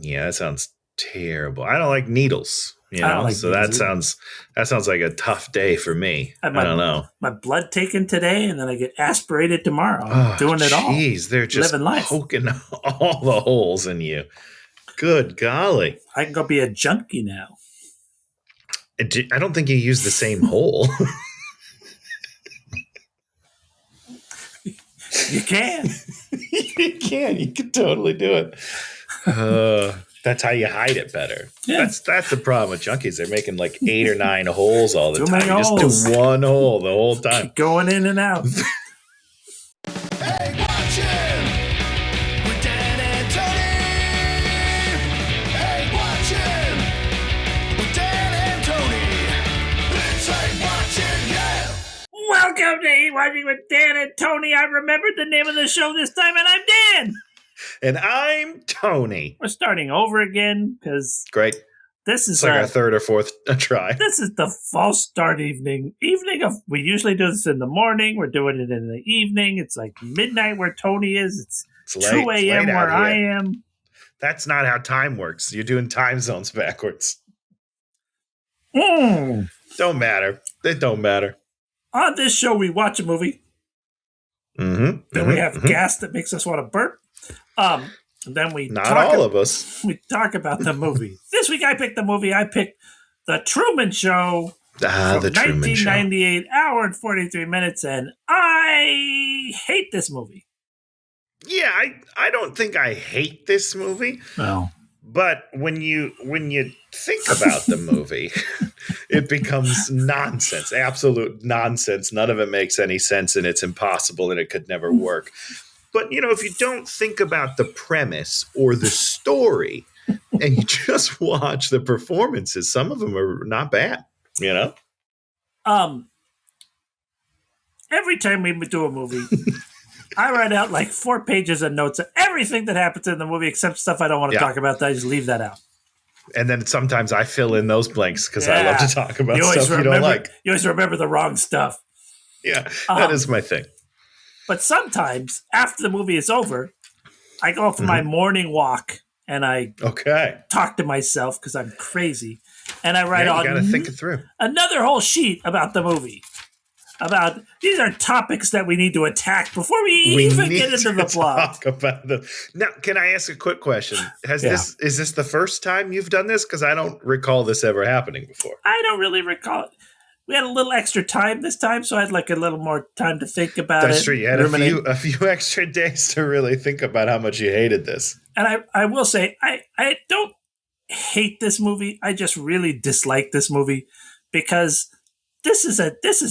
Yeah, that sounds terrible. I don't like needles, I don't like so needles either. that sounds like a tough day for me. I have I don't know. my blood taken today, and then I get aspirated tomorrow. I'm Oh, doing it all, jeez, they're living just life. poking all the holes in you. Good golly. I can go be a junkie now. I don't think you use the same hole. You can. You can. You can totally do it. That's how you hide it better. Yeah. That's the problem with junkies. They're making like 8 or 9 holes all the Too time. many You just holes. do one hole the whole time. Keep going in and out. Hey, watch him! With Dan and Tony! Hey, watch him! With Dan and Tony! It's Hey, watch him, yeah! Welcome to Eat Watching with Dan and Tony. I remembered the name of the show this time, and I'm Dan. And I'm Tony. We're starting over again because Great. this is It's like our third or fourth try. This is the false start evening. We usually do this in the morning. We're doing it in the evening. It's like midnight where Tony is. It's late. 2 a.m. where I am. That's not how time works. You're doing time zones backwards. Don't matter. It don't matter. On this show, we watch a movie. Then we have gas that makes us want to burp. And then we not all of us. We talk about the movie. This week I picked the movie. I picked The Truman Show. From The Truman Show. 1998, hour and 43 minutes, and I hate this movie. Yeah, I don't think I hate this movie. No. But when you think about the movie, it becomes nonsense, absolute nonsense. None of it makes any sense, and it's impossible, and it could never work. But, if you don't think about the premise or the story, and you just watch the performances, some of them are not bad, Every time we do a movie, I write out like 4 pages of notes of everything that happens in the movie except stuff I don't want to talk about. I just leave that out. And then sometimes I fill in those blanks because I love to talk about stuff you don't like. You always remember the wrong stuff. Yeah, that is my thing. But sometimes, after the movie is over, I go for my morning walk and I talk to myself because I'm crazy. And I write on you gotta think it through. Another whole sheet about the movie. About these are topics that we need to attack before we even get into the plot. Talk about them. Now, can I ask a quick question? Is this the first time you've done this? Because I don't recall this ever happening before. I don't really recall it. We had a little extra time this time, so I had like a little more time to think about it. That's true. You had a few extra days to really think about how much you hated this. And I will say, I don't hate this movie. I just really dislike this movie because this is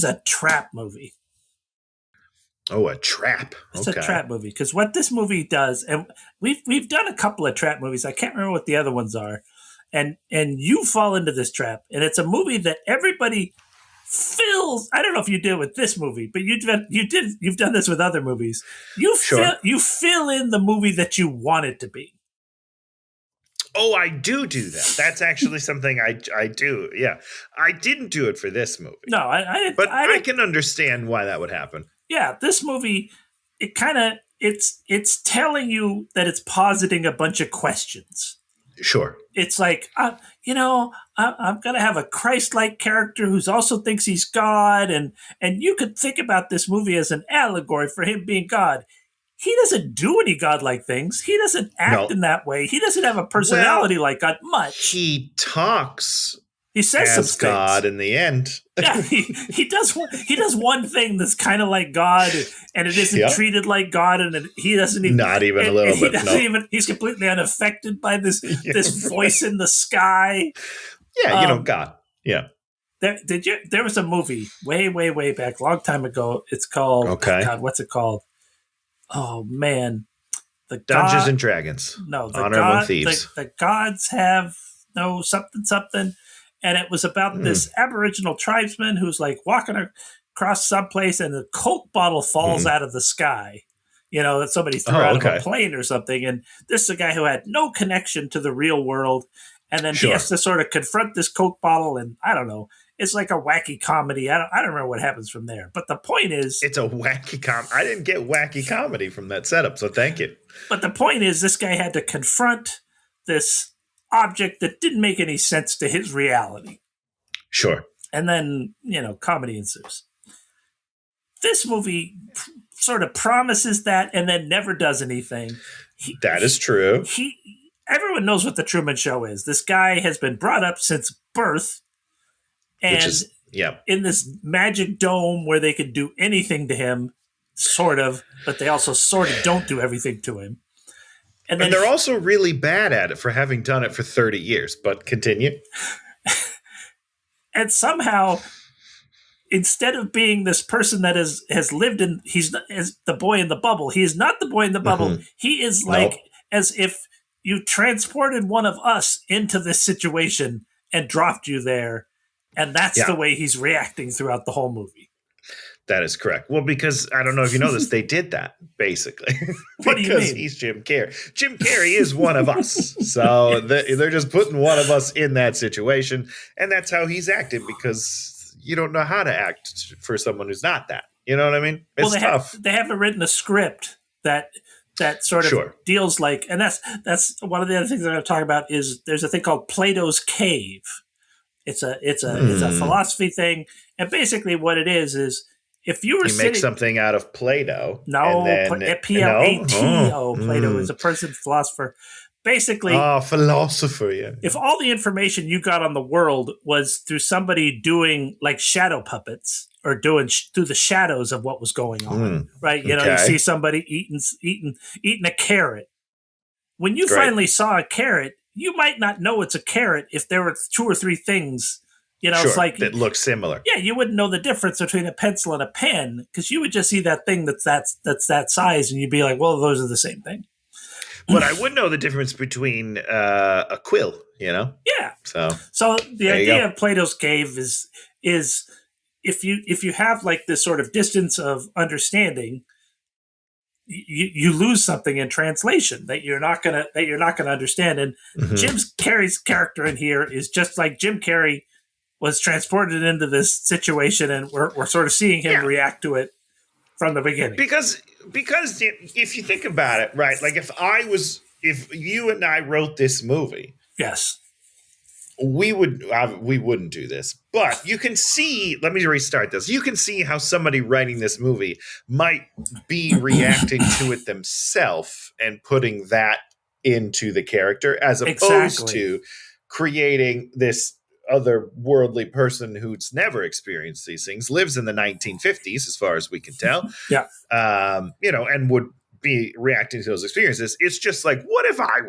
a trap movie. Oh, a trap. It's a trap movie because what this movie does, and we've done a couple of trap movies. I can't remember what the other ones are, and you fall into this trap, and it's a movie that everybody fills. I don't know if you did with this movie, but you've done this with other movies. You fill in the movie that you want it to be. Oh, I do that. That's actually something I do. Yeah, I didn't do it for this movie. No, I can understand why that would happen. Yeah, this movie, it's telling you that it's positing a bunch of questions. Sure. It's like, I'm going to have a Christ-like character who also thinks he's God, and you could think about this movie as an allegory for him being God. He doesn't do any godlike things. He doesn't act in that way. He doesn't have a personality like God much. He talks. He says some as God in the end. Yeah, he does one thing that's kind of like God, and it isn't treated like God, and he doesn't even not even a little bit. He's completely unaffected by this voice in the sky. Yeah, God. Yeah. There was a movie way back, a long time ago. It's called God. What's it called? Oh man, Dungeons and Dragons. No, Honor Among Thieves. The gods have no something. And it was about this Aboriginal tribesman who's like walking across someplace and a Coke bottle falls out of the sky. That somebody threw out of a plane or something. And this is a guy who had no connection to the real world. And then he has to sort of confront this Coke bottle. And I don't know. It's like a wacky comedy. I don't remember what happens from there. But the point is... It's a wacky comedy. I didn't get wacky comedy from that setup, so thank you. But the point is this guy had to confront this object that didn't make any sense to his reality. Sure. And then, comedy ensues. This movie sort of promises that and then never does anything. That is true. Everyone knows what the Truman Show is. This guy has been brought up since birth. And in this magic dome where they can do anything to him, sort of, but they also sort of don't do everything to him. And then they're also really bad at it for having done it for 30 years, but continue. And somehow, instead of being this person that has lived in, he's as the boy in the bubble. He is not the boy in the bubble. Mm-hmm. He is like as if you transported one of us into this situation and dropped you there. And that's the way he's reacting throughout the whole movie. That is correct. Well, because I don't know if you know this, they did that basically. What do you mean? Because he's Jim Carrey. Jim Carrey is one of us, so they're just putting one of us in that situation, and that's how he's acting. Because you don't know how to act for someone who's not that. You know what I mean? It's tough. They haven't written a script that sort of deals like, and that's one of the other things I'm going to talk about is there's a thing called Plato's Cave. It's a philosophy thing, and basically what it is if you were make something out of Play-Doh. No, Plato. Plato is a person, philosopher. Basically, philosopher. Yeah. If all the information you got on the world was through somebody doing like shadow puppets or doing through the shadows of what was going on, right? You see somebody eating a carrot. When you finally saw a carrot, you might not know it's a carrot if there were 2 or 3 things. It's like that looks similar. Yeah, you wouldn't know the difference between a pencil and a pen because you would just see that thing that's that size, and you'd be like, "Well, those are the same thing." But I would know the difference between a quill, Yeah. So the idea of Plato's Cave is if you have like this sort of distance of understanding, you lose something in translation that you're not gonna understand. And Jim Carrey's character in here is just like Jim Carrey was transported into this situation, and we're sort of seeing him react to it from the beginning. Because if you think about it, right? Like if you and I wrote this movie, yes, we wouldn't do this. But you can see. Let me restart this. You can see how somebody writing this movie might be reacting to it themselves and putting that into the character, as opposed to creating this otherworldly person who's never experienced these things, lives in the 1950s, as far as we can tell. And would be reacting to those experiences. It's just like, what if I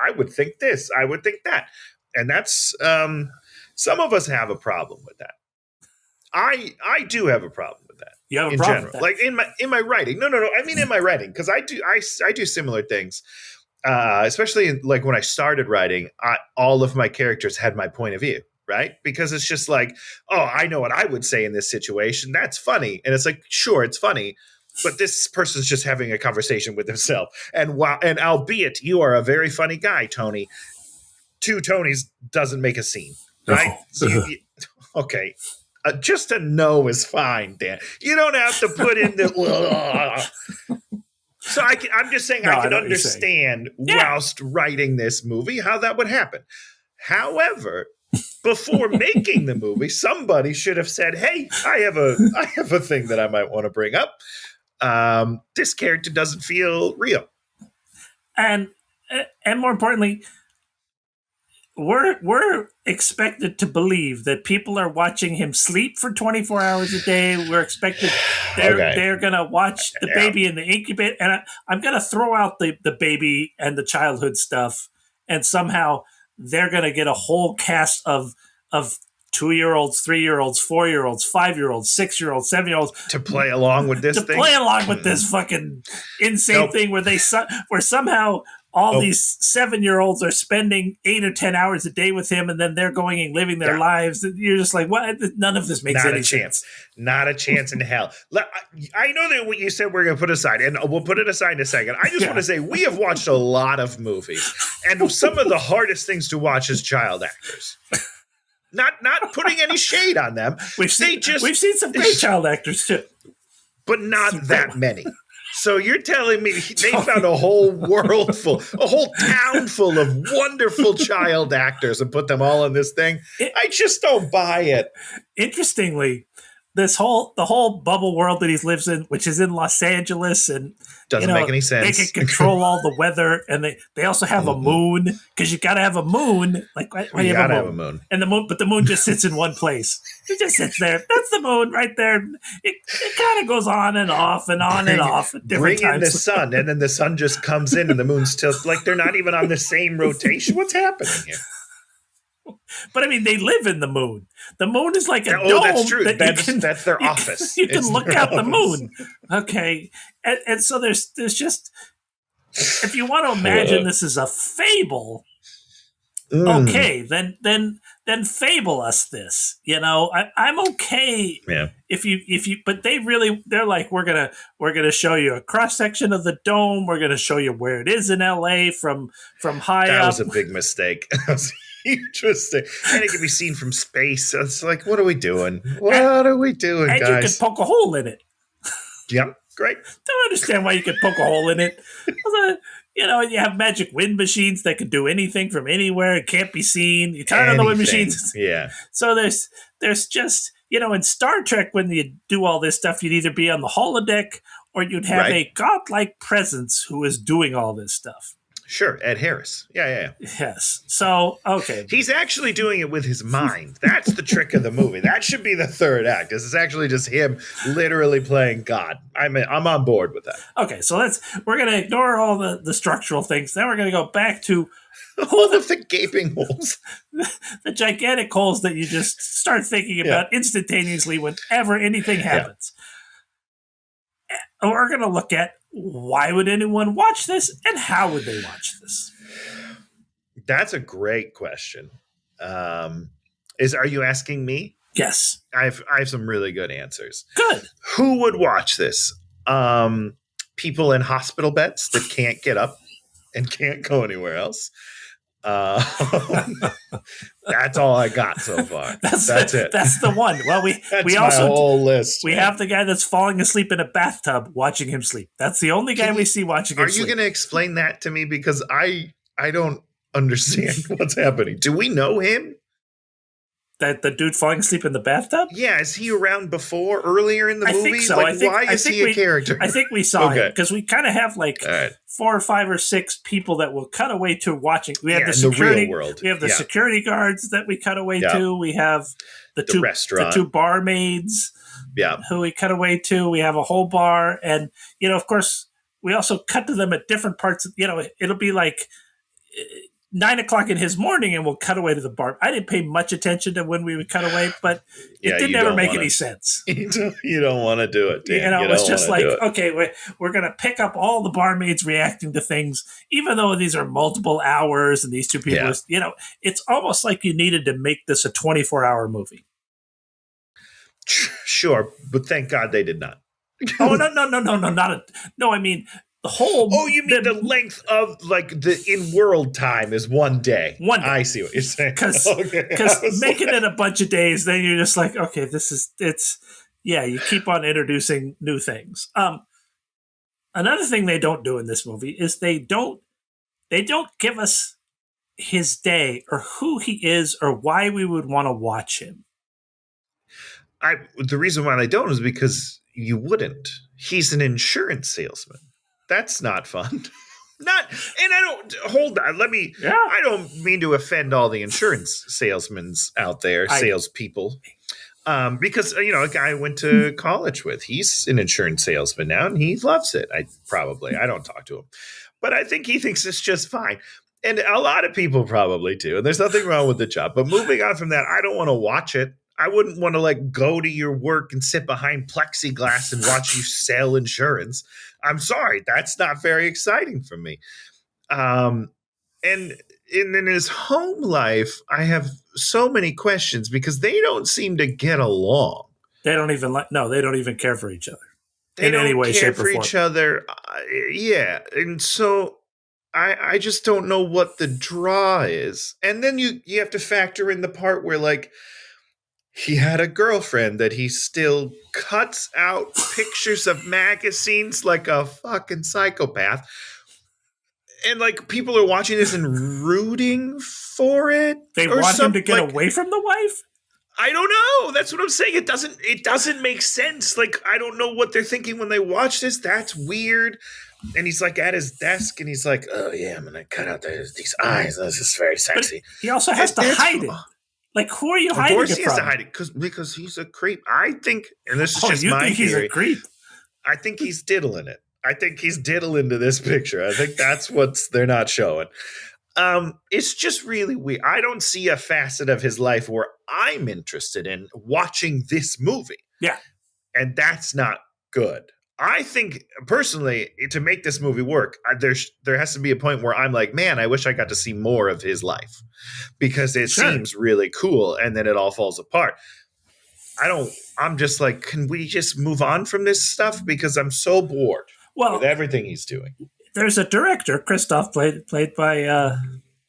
would think this, I would think that. And that's, some of us have a problem with that. I do have a problem with that. You have a problem with that? Like in my writing. No. I mean, in my writing, because I do similar things. Especially like when I started writing, all of my characters had my point of view, right? Because it's just like, I know what I would say in this situation. That's funny. And it's like, sure, it's funny, but this person's just having a conversation with himself. And albeit you are a very funny guy, Tony, 2 Tonys doesn't make a scene, right? Okay. Just a no is fine, Dan. You don't have to put in the... So I'm just saying I can understand whilst writing this movie how that would happen. However, before making the movie, somebody should have said, "Hey, I have a thing that I might want to bring up. This character doesn't feel real." And more importantly, we're expected to believe that people are watching him sleep for 24 hours a day. We're expected they're going to watch the baby in the incubator. And I'm going to throw out the baby and the childhood stuff. And somehow they're going to get a whole cast of 2-year-olds, 3-year-olds, 4-year-olds, 5-year-olds, 6-year-olds, 7-year-olds to play along with this thing. Play along with this fucking insane thing where somehow all these 7-year-olds are spending 8 or 10 hours a day with him, and then they're going and living their lives. You're just like, what? None of this makes any sense. Not a chance in hell. I know that what you said we're going to put aside, and we'll put it aside in a second. I just want to say we have watched a lot of movies, and some of the hardest things to watch is child actors. Not putting any shade on them. We've seen some great child actors too, but not that many. So you're telling me they found a whole a whole town full of wonderful child actors and put them all in this thing? I just don't buy it. Interestingly, the whole bubble world that he lives in, which is in Los Angeles, and doesn't make any sense. They can control all the weather, and they also have a moon, because you got to have a moon. Like, why you have a moon? And but the moon just sits in one place. It just sits there. That's the moon right there. It kind of goes on and off and on and off at different times. Bring in the sun, and then the sun just comes in, and the moon's still like they're not even on the same rotation. What's happening here? But I mean, they live in the moon. The moon is like a dome. Oh, that's true. That's their office. You can look out the moon. Okay. And so there's just, if you want to imagine this is a fable, okay, then fable us this. I'm okay. Yeah. If you, but they're like, we're gonna show you a cross section of the dome. We're gonna show you where it is in LA from high up. That was a big mistake. Interesting. And it can be seen from space. It's like, what are we doing? What are we doing, and guys? And you can poke a hole in it. Yep, great. Don't understand why you can poke a hole in it. You have magic wind machines that can do anything from anywhere. It can't be seen. You turn on the wind machines. Yeah. So there's just, in Star Trek, when you do all this stuff, you'd either be on the holodeck or you'd have a godlike presence who is doing all this stuff. Sure, Ed Harris. Yeah. Yes. So, okay. He's actually doing it with his mind. That's the trick of the movie. That should be the third act. This is actually just him literally playing God. I'm on board with that. Okay, so we're going to ignore all the structural things. Then we're going to go back to all of the gaping holes. The gigantic holes that you just start thinking about instantaneously whenever anything happens. And we're going to look at, why would anyone watch this, and how would they watch this? That's a great question. Are you asking me? Yes. I have some really good answers. Good. Who would watch this? People in hospital beds that can't get up and can't go anywhere else. That's all I got so far. That's it. That's the one. Well, we also my whole list. We have the guy that's falling asleep in a bathtub, watching him sleep. That's the only guy we see watching him sleep. Are you going to explain that to me? Because I don't understand what's happening. Do we know him? That the dude falling asleep in the bathtub? Yeah, is he around earlier in the movie? I think so. Why is he a character? I think we saw him because we kind of have 4 or 5 or 6 people that will cut away to watching. We have the security. Real world. We have the security guards that we cut away to. We have the two barmaids. Yeah, who we cut away to. We have a whole bar, and of course, we also cut to them at different parts. It'll be like 9:00 in his morning, and we'll cut away to the bar. I didn't pay much attention to when we would cut away, but it didn't ever make any sense. You don't want to do it, Dan. It was just like, okay, we're going to pick up all the barmaids reacting to things, even though these are multiple hours and these two people, it's almost like you needed to make this a 24-hour movie. Sure, but thank God they did not. Oh, no, I mean, the whole... Oh, you mean the length of, the in-world time is 1 day. 1 day. I see what you're saying. Because making it a bunch of days, then you're just like, okay, you keep on introducing new things. Another thing they don't do in this movie is they don't give us his day or who he is or why we would want to watch him. The reason why they don't is because you wouldn't. He's an insurance salesman. That's not fun. I don't mean to offend all the insurance salesmen out there, salespeople. Because, a guy I went to college with, he's an insurance salesman now and he loves it. I don't talk to him, but I think he thinks it's just fine. And a lot of people probably do. And there's nothing wrong with the job, but moving on from that, I don't want to watch it. I wouldn't want to go to your work and sit behind plexiglass and watch you sell insurance. I'm sorry. That's not very exciting for me. And in his home life, I have so many questions because they don't seem to get along. They don't even care for each other. They don't any way, care shape, for or form. Each other. Yeah. And so I just don't know what the draw is. And then you have to factor in the part where he had a girlfriend that he still cuts out pictures of magazines like a fucking psychopath. And like people are watching this and rooting for it. They want him to get away from the wife? I don't know. That's what I'm saying. It doesn't make sense. Like, I don't know what they're thinking when they watch this. That's weird. And he's like at his desk and he's like, oh yeah, I'm gonna cut out these eyes. This is very sexy. But he also has to hide it. Like, who are you hiding it from? Of course he has to hide it because he's a creep. I think, and this is just my theory. He's a creep? I think he's diddling it. I think he's diddling to this picture. I think that's what they're not showing. It's just really weird. I don't see a facet of his life where I'm interested in watching this movie. Yeah. And that's not good. I think, personally, to make this movie work, there has to be a point where I'm like, man, I wish I got to see more of his life. Because it seems really cool, and then it all falls apart. I'm just like, can we just move on from this stuff? Because I'm so bored with everything he's doing. There's a director, Christoph, played by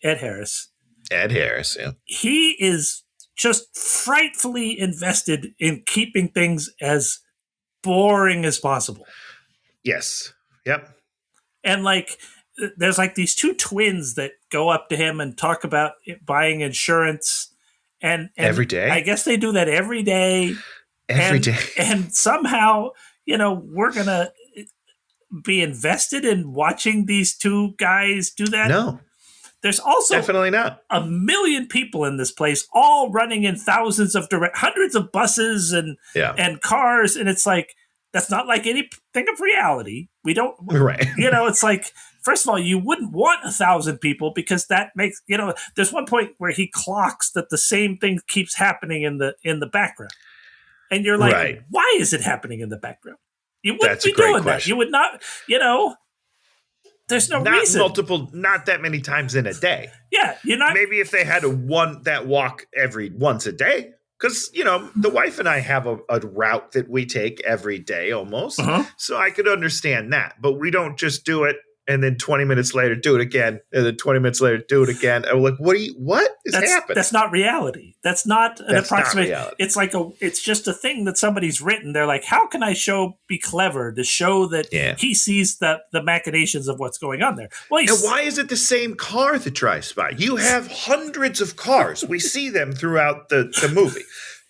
Ed Harris. Ed Harris, yeah. He is just frightfully invested in keeping things as boring as possible. Yes. Yep. And like, there's like these two twins that go up to him and talk about buying insurance. And every day? I guess they do that every day. Every day. And somehow, we're going to be invested in watching these two guys do that. No. There's also definitely not 1 million people in this place, all running in thousands of hundreds of buses and cars. And it's like, that's not like anything of reality. We don't, right. It's like, first of all, you wouldn't want 1,000 people because that makes, there's one point where he clocks that the same thing keeps happening in the background. And you're like, why is it happening in the background? You wouldn't be doing that. You would not, there's no reason. Not that many times in a day. Yeah. You're not. Maybe if they had that walk once a day. Because, the wife and I have a route that we take every day almost. Uh-huh. So I could understand that. But we don't just do it and then 20 minutes later do it again. And then 20 minutes later do it again. I'm like, what is happening? That's not reality. That's not an approximation. It's like it's just a thing that somebody's written. They're like, how can I be clever to show that he sees the machinations of what's going on there? Well, and why is it the same car that drives by? You have hundreds of cars. We see them throughout the movie.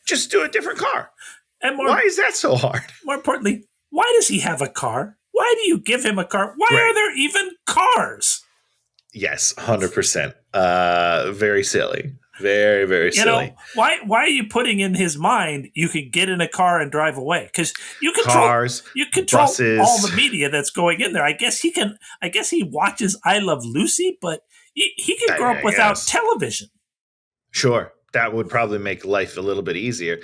Just do a different car. And why is that so hard? More importantly, why does he have a car? Why do you give him a car? Why are there even cars? Yes, 100%. Very silly. Very, very silly. Why are you putting in his mind you could get in a car and drive away? Because you control buses, all the media that's going in there. I guess he watches I Love Lucy, but he can grow up without television. Sure. That would probably make life a little bit easier.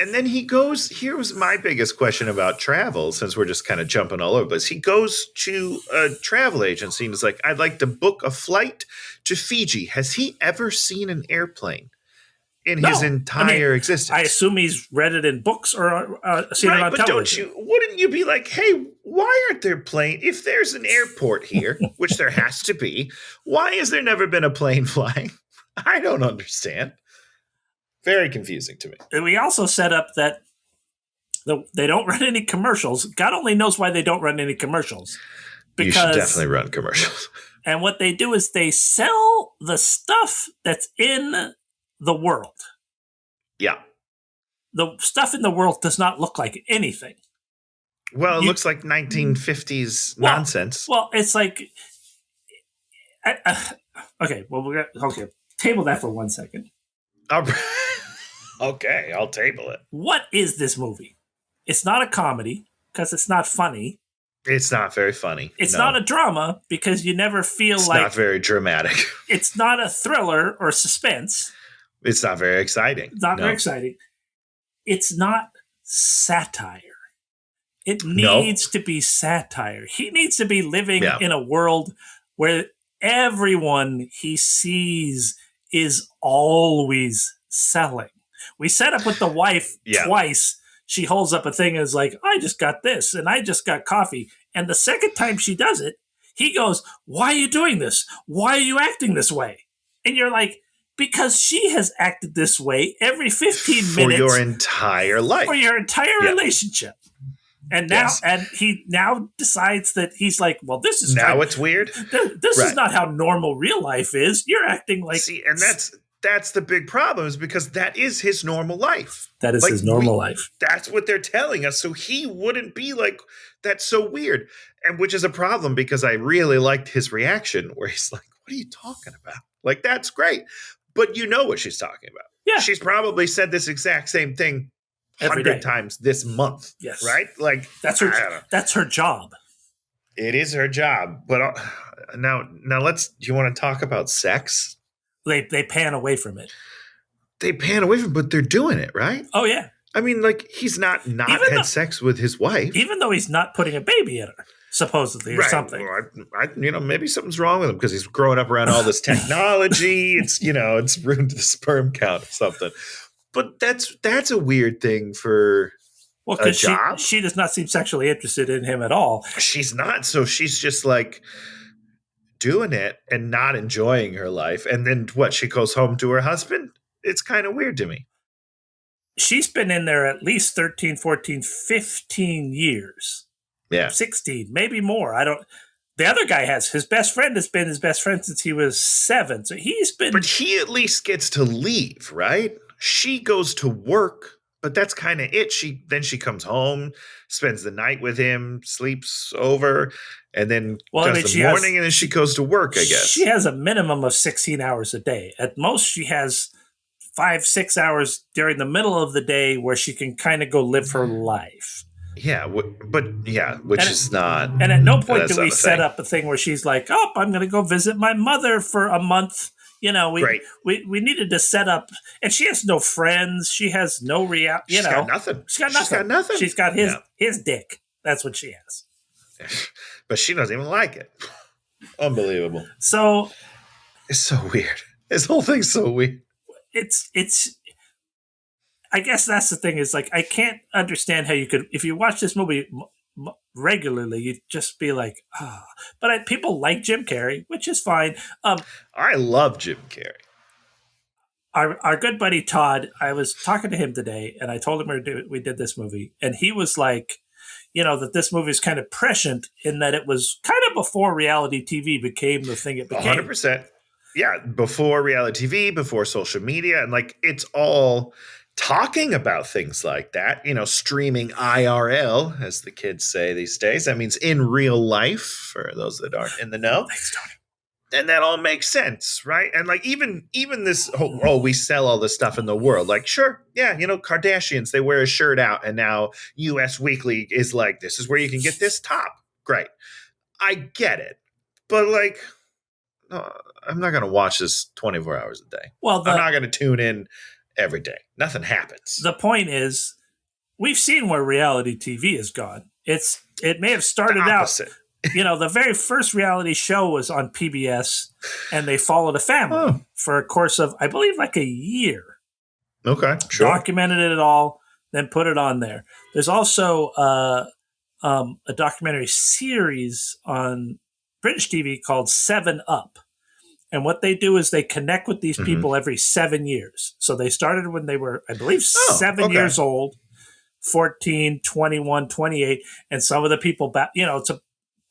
And then he goes, here was my biggest question about travel, since we're just kind of jumping all over the place. He goes to a travel agency and is like, I'd like to book a flight to Fiji. Has he ever seen an airplane in his entire existence? I assume he's read it in books or seen it on television. Wouldn't you be like, hey, why aren't there planes? If there's an airport here, which there has to be, why has there never been a plane flying? I don't understand. Very confusing to me. And we also set up that they don't run any commercials. God only knows why they don't run any commercials. You should definitely run commercials. And what they do is they sell the stuff that's in the world. Yeah. The stuff in the world does not look like anything. Well, it looks like 1950s nonsense. Well, it's like... okay, table that for 1 second. Okay, I'll table it. What is this movie? It's not a comedy because it's not funny. It's not very funny. It's not a drama because you never feel it's not very dramatic. It's not a thriller or suspense. It's not very exciting. Very exciting. It's not satire. It needs to be satire. He needs to be living in a world where everyone he sees is always selling. We set up with the wife twice. She holds up a thing and is like, I just got this and I just got coffee. And the second time she does it, he goes, why are you doing this? Why are you acting this way? And you're like, because she has acted this way every 15 for minutes your entire life. for your entire relationship. And now, and he now decides that he's like, well, this is now it's weird. This is not how normal real life is. You're acting like and that's the big problem, is because that is his normal life. That is his normal life. That's what they're telling us. So he wouldn't be like, that's so weird. And which is a problem, because I really liked his reaction where he's like, what are you talking about? Like, that's great. But you know what she's talking about. Yeah. She's probably said this exact same thing 100 times this month. Yes. Right? Like, that's her job. It is her job. But now do you want to talk about sex? They pan away from it. But they're doing it, right? Oh, yeah. I mean, like, he's not had sex with his wife. Even though he's not putting a baby in her, supposedly, or something. Well, maybe something's wrong with him because he's growing up around all this technology. It's ruined the sperm count or something. But that's a weird thing for a job. She does not seem sexually interested in him at all. She's not. So she's just like doing it and not enjoying her life. And then she goes home to her husband? It's kind of weird to me. She's been in there at least 13, 14, 15 years. Yeah. 16, maybe more. The other guy his best friend has been his best friend since he was 7. So he's been. But he at least gets to leave, right? She goes to work, but that's kind of it. She comes home, spends the night with him, sleeps over, and then does the morning, and then she goes to work, I guess. She has a minimum of 16 hours a day. At most, she has 5-6 hours during the middle of the day where she can kind of go live her life. Yeah, which is not. And at no point do we set up a thing where she's like, "Oh, I'm going to go visit my mother for a month." We needed to set up, and she has no friends. She has no reality. She's got nothing. She's got his dick. That's what she has. But she doesn't even like it. Unbelievable. So it's so weird. This whole thing's so weird. It's. I guess that's the thing, is like, I can't understand how you could, if you watch this movie regularly, you'd just be like, ah. Oh. But people like Jim Carrey, which is fine. I love Jim Carrey. Our good buddy Todd, I was talking to him today, and I told him we did this movie, and he was like, that this movie is kind of prescient in that it was kind of before reality TV became the thing it became. 100%. Yeah, before reality TV, before social media, and like, it's all talking about things like that, streaming IRL, as the kids say these days. That means in real life, for those that aren't in the know. Thanks, Tony. And that all makes sense, right? And like, even this, we sell all this stuff in the world. Like, sure, yeah, Kardashians, they wear a shirt out, and now US Weekly is like, this is where you can get this top. Great. I get it. But like, no, I'm not going to watch this 24 hours a day. Well, I'm not going to tune in every day. Nothing happens. The point is, we've seen where reality TV has gone. It may have started out, the very first reality show was on PBS, and they followed a family for a course of, I believe, like a year. Okay, sure. Documented it all, then put it on there. There's also a documentary series on British TV called 7 Up. And what they do is they connect with these people every 7 years. So they started when they were, I believe, 7 years old, 14, 21, 28. And some of the people, it's a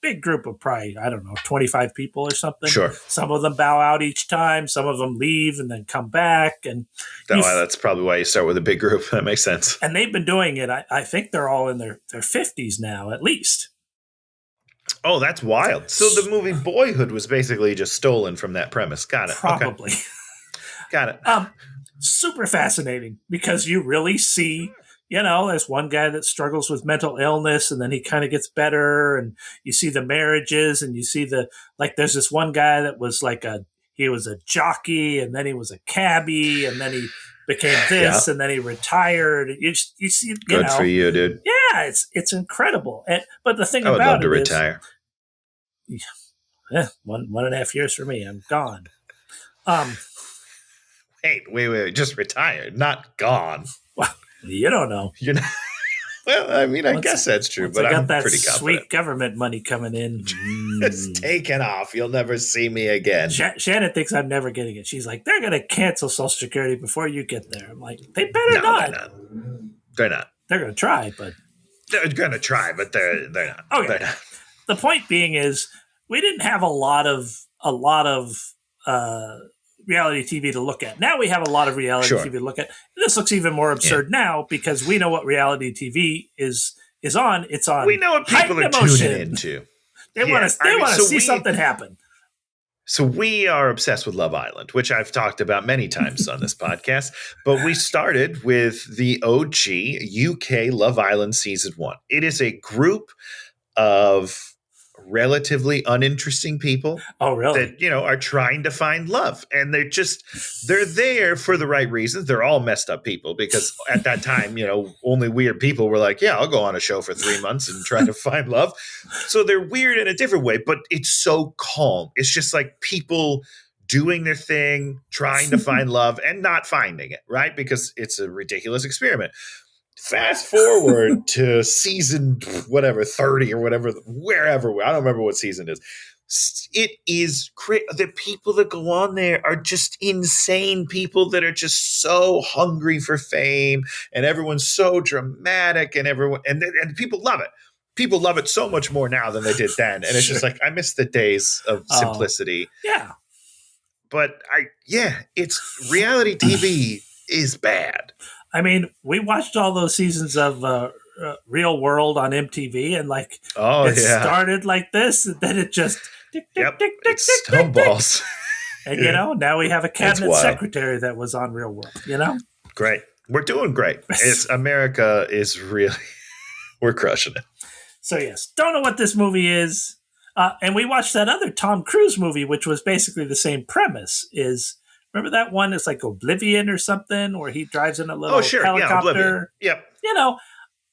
big group of probably, 25 people or something. Sure. Some of them bow out each time. Some of them leave and then come back. And that's probably why you start with a big group. That makes sense. And they've been doing it. I think they're all in their 50s now, at least. Oh, that's wild. So the movie Boyhood was basically just stolen from that premise. Got it. Probably. Okay. Got it. Super fascinating, because you really see, there's one guy that struggles with mental illness, and then he kind of gets better, and you see the marriages, and you see there's this one guy that was he was a jockey, and then he was a cabbie, and then he became this, and then he retired. You see, good for you, dude. Yeah, it's incredible. But the thing I would about love to retire. Yeah, 1.5 years for me. I'm gone. Wait. Just retired, not gone. Well, you don't know. You're not. Well, I mean, I guess that's true, but I got I'm that pretty confident. sweet government money coming in. It's taken off. You'll never see me again. Shannon thinks I'm never getting it. She's like, they're going to cancel Social Security before you get there. I'm like, they better not. They're not. They're going to try, but they're going to try, but they're not. Okay. They're not. The point being is we didn't have a lot of reality TV to look at. Now we have a lot of reality TV to look at. This looks even more absurd now because we know what reality TV is on. It's on. We know what people are tuning into. They want to see something happen. So we are obsessed with Love Island, which I've talked about many times on this podcast. But we started with the OG UK Love Island Season 1. It is a group of relatively uninteresting people that are trying to find love, and they're there for the right reasons. They're all messed up people because at that time only weird people were like, yeah, I'll go on a show for 3 months and try to find love. So they're weird in a different way, but it's so calm. It's just like people doing their thing, trying to find love and not finding it, right? Because it's a ridiculous experiment. Fast forward to season 30 or wherever. I don't remember what season it is. It is crazy. The people that go on there are just insane people that are just so hungry for fame, and everyone's so dramatic, and people love it. People love it so much more now than they did then, and it's just like I miss the days of simplicity. Yeah, but it's reality TV is bad. I mean, we watched all those seasons of Real World on MTV, and started like this, and then it just snowballs. And now we have a cabinet secretary that was on Real World. Great, we're doing great. America is really, we're crushing it. So yes, don't know what this movie is, and we watched that other Tom Cruise movie, which was basically the same premise. Remember that one? It's like Oblivion or something, where he drives in a little helicopter. Yep.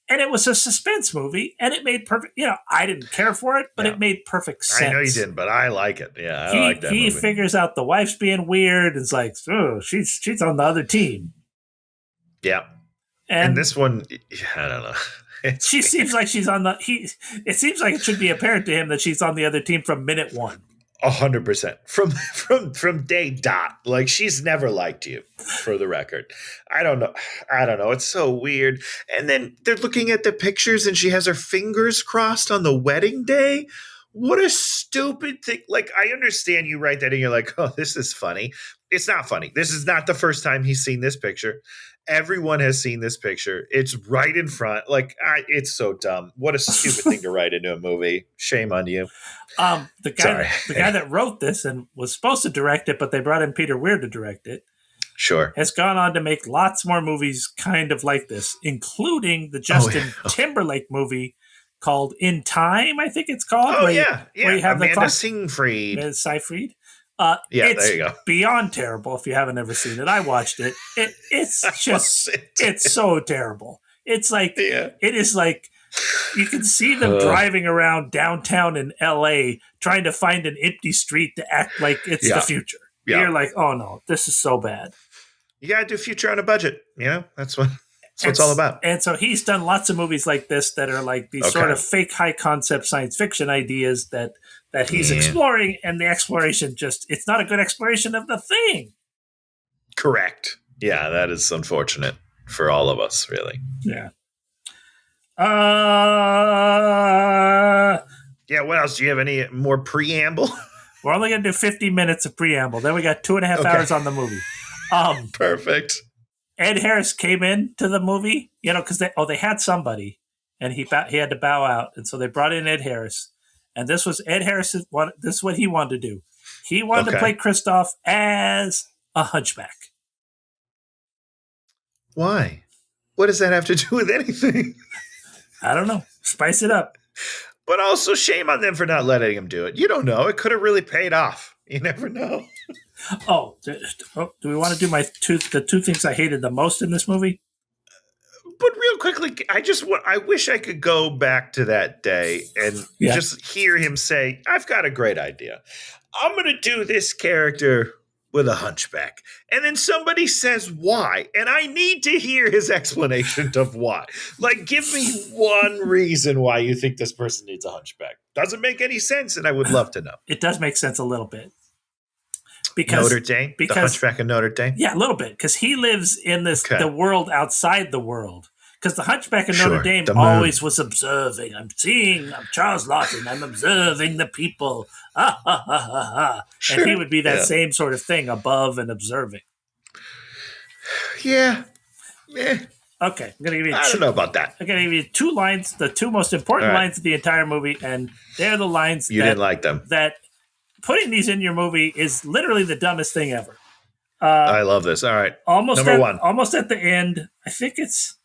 And it was a suspense movie, and it made perfect. I didn't care for it, but it made perfect sense. I know you didn't, but I like it. Yeah, I like that movie. He figures out the wife's being weird. And it's like, oh, she's on the other team. Yeah. And this one, I don't know. She seems like she's on the. It seems like it should be apparent to him that she's on the other team from minute one. 100% from day dot. Like, she's never liked you, for the record. I don't know. It's so weird. And then they're looking at the pictures and she has her fingers crossed on the wedding day. What a stupid thing. Like, I understand you write that and you're like, oh, this is funny. It's not funny. This is not the first time he's seen this picture. Everyone has seen this picture. It's right in front. Like, it's so dumb. What a stupid thing to write into a movie. Shame on you. The guy that wrote this and was supposed to direct it, but they brought in Peter Weir to direct it. Sure. Has gone on to make lots more movies kind of like this, including the Justin Timberlake movie called In Time, I think it's called. Where you have Amanda Seyfried. It's there you go. Beyond terrible if you haven't ever seen it. I watched it. It's so terrible. It's like it is like you can see them driving around downtown in LA trying to find an empty street to act like it's the future. Yeah. You're like, oh no, this is so bad. You gotta do future on a budget. That's what it's all about. And so he's done lots of movies like this that are like these sort of fake high concept science fiction ideas that he's exploring, and the exploration it's not a good exploration of the thing. Correct. Yeah, that is unfortunate for all of us, really. Yeah. What else? Do you have any more preamble? We're only going to do 50 minutes of preamble. Then we got 2.5 hours on the movie. Perfect. Ed Harris came in to the movie, because they had somebody, and he had to bow out, and so they brought in Ed Harris, and this was Ed Harris. This is what he wanted to do. He wanted to play Kristoff as a hunchback. Why? What does that have to do with anything? I don't know. Spice it up. But also, shame on them for not letting him do it. You don't know. It could have really paid off. You never know. Do we want to do the two things I hated the most in this movie? But real quickly, I wish I could go back to that day and just hear him say, I've got a great idea. I'm going to do this character with a hunchback. And then somebody says why. And I need to hear his explanation of why. Like, give me one reason why you think this person needs a hunchback. Doesn't make any sense, and I would love to know. It does make sense a little bit. Because Notre Dame? The hunchback of Notre Dame? Yeah, a little bit. Because he lives in the world outside the world. Because the hunchback of Notre Dame always was observing. I'm Charles Lawton. I'm observing the people. Sure. And he would be that same sort of thing, above and observing. Yeah. Okay. I'm gonna give you I don't know about that. I'm going to give you 2 lines, the 2 most important lines of the entire movie. And they're the lines you didn't like them. That putting these in your movie is literally the dumbest thing ever. I love this. All right. Number 1. Almost at the end, I think it's...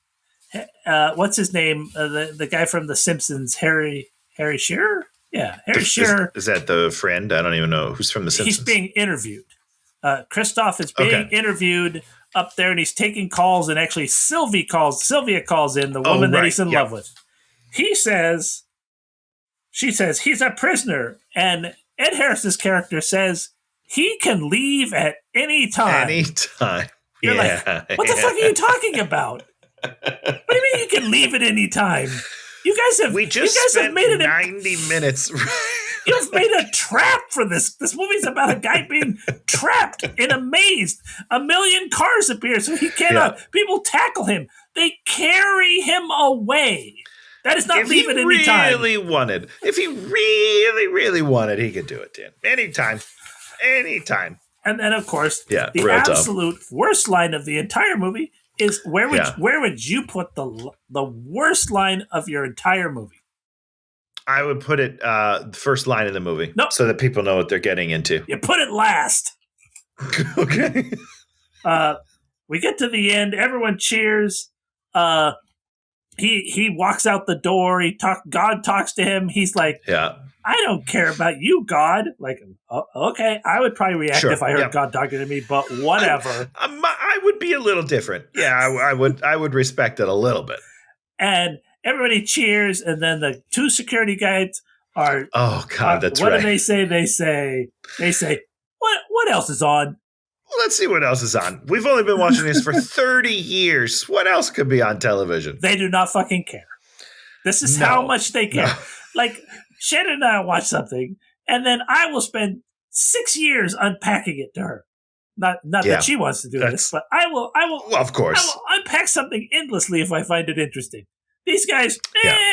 what's his name? The guy from The Simpsons, Harry Shearer? Yeah, Harry Shearer. Is that the friend? I don't even know. Who's from The Simpsons? He's being interviewed. Christoph is being interviewed up there, and he's taking calls, and actually Sylvia calls in, the woman that he's in love with. She says, he's a prisoner, and Ed Harris's character says he can leave at any time. You're like, what the fuck are you talking about? What do you mean you can leave at any time? You guys have made it 90 minutes. You've made a trap for this. This movie's about a guy being trapped in a maze. 1 million cars appear, so he cannot. Yeah. People tackle him. They carry him away. That is not leave at any time. If he really, really wanted, he could do it, Dan. Anytime. And then, of course, the absolute worst line of the entire movie is where would you put the worst line of your entire movie? I would put it the first line of the movie, so that people know what they're getting into. You put it last. Okay. We get to the end. Everyone cheers. He walks out the door. God talks to him. He's like, I don't care about you, God. Like, okay, I would probably react if I heard God talking to me, but whatever. I would be a little different. Yeah, I would respect it a little bit. And everybody cheers, and then the 2 security guards are. Oh God, that's right. What do they say? They say, what else is on? Well, let's see what else is on. We've only been watching this for 30 years. What else could be on television? They do not fucking care. This is how much they care. No. Like, Shannon and I watch something, and then I will spend 6 years unpacking it to her. Not that she wants to do this, but I will. Well, of course. I will unpack something endlessly if I find it interesting. These guys,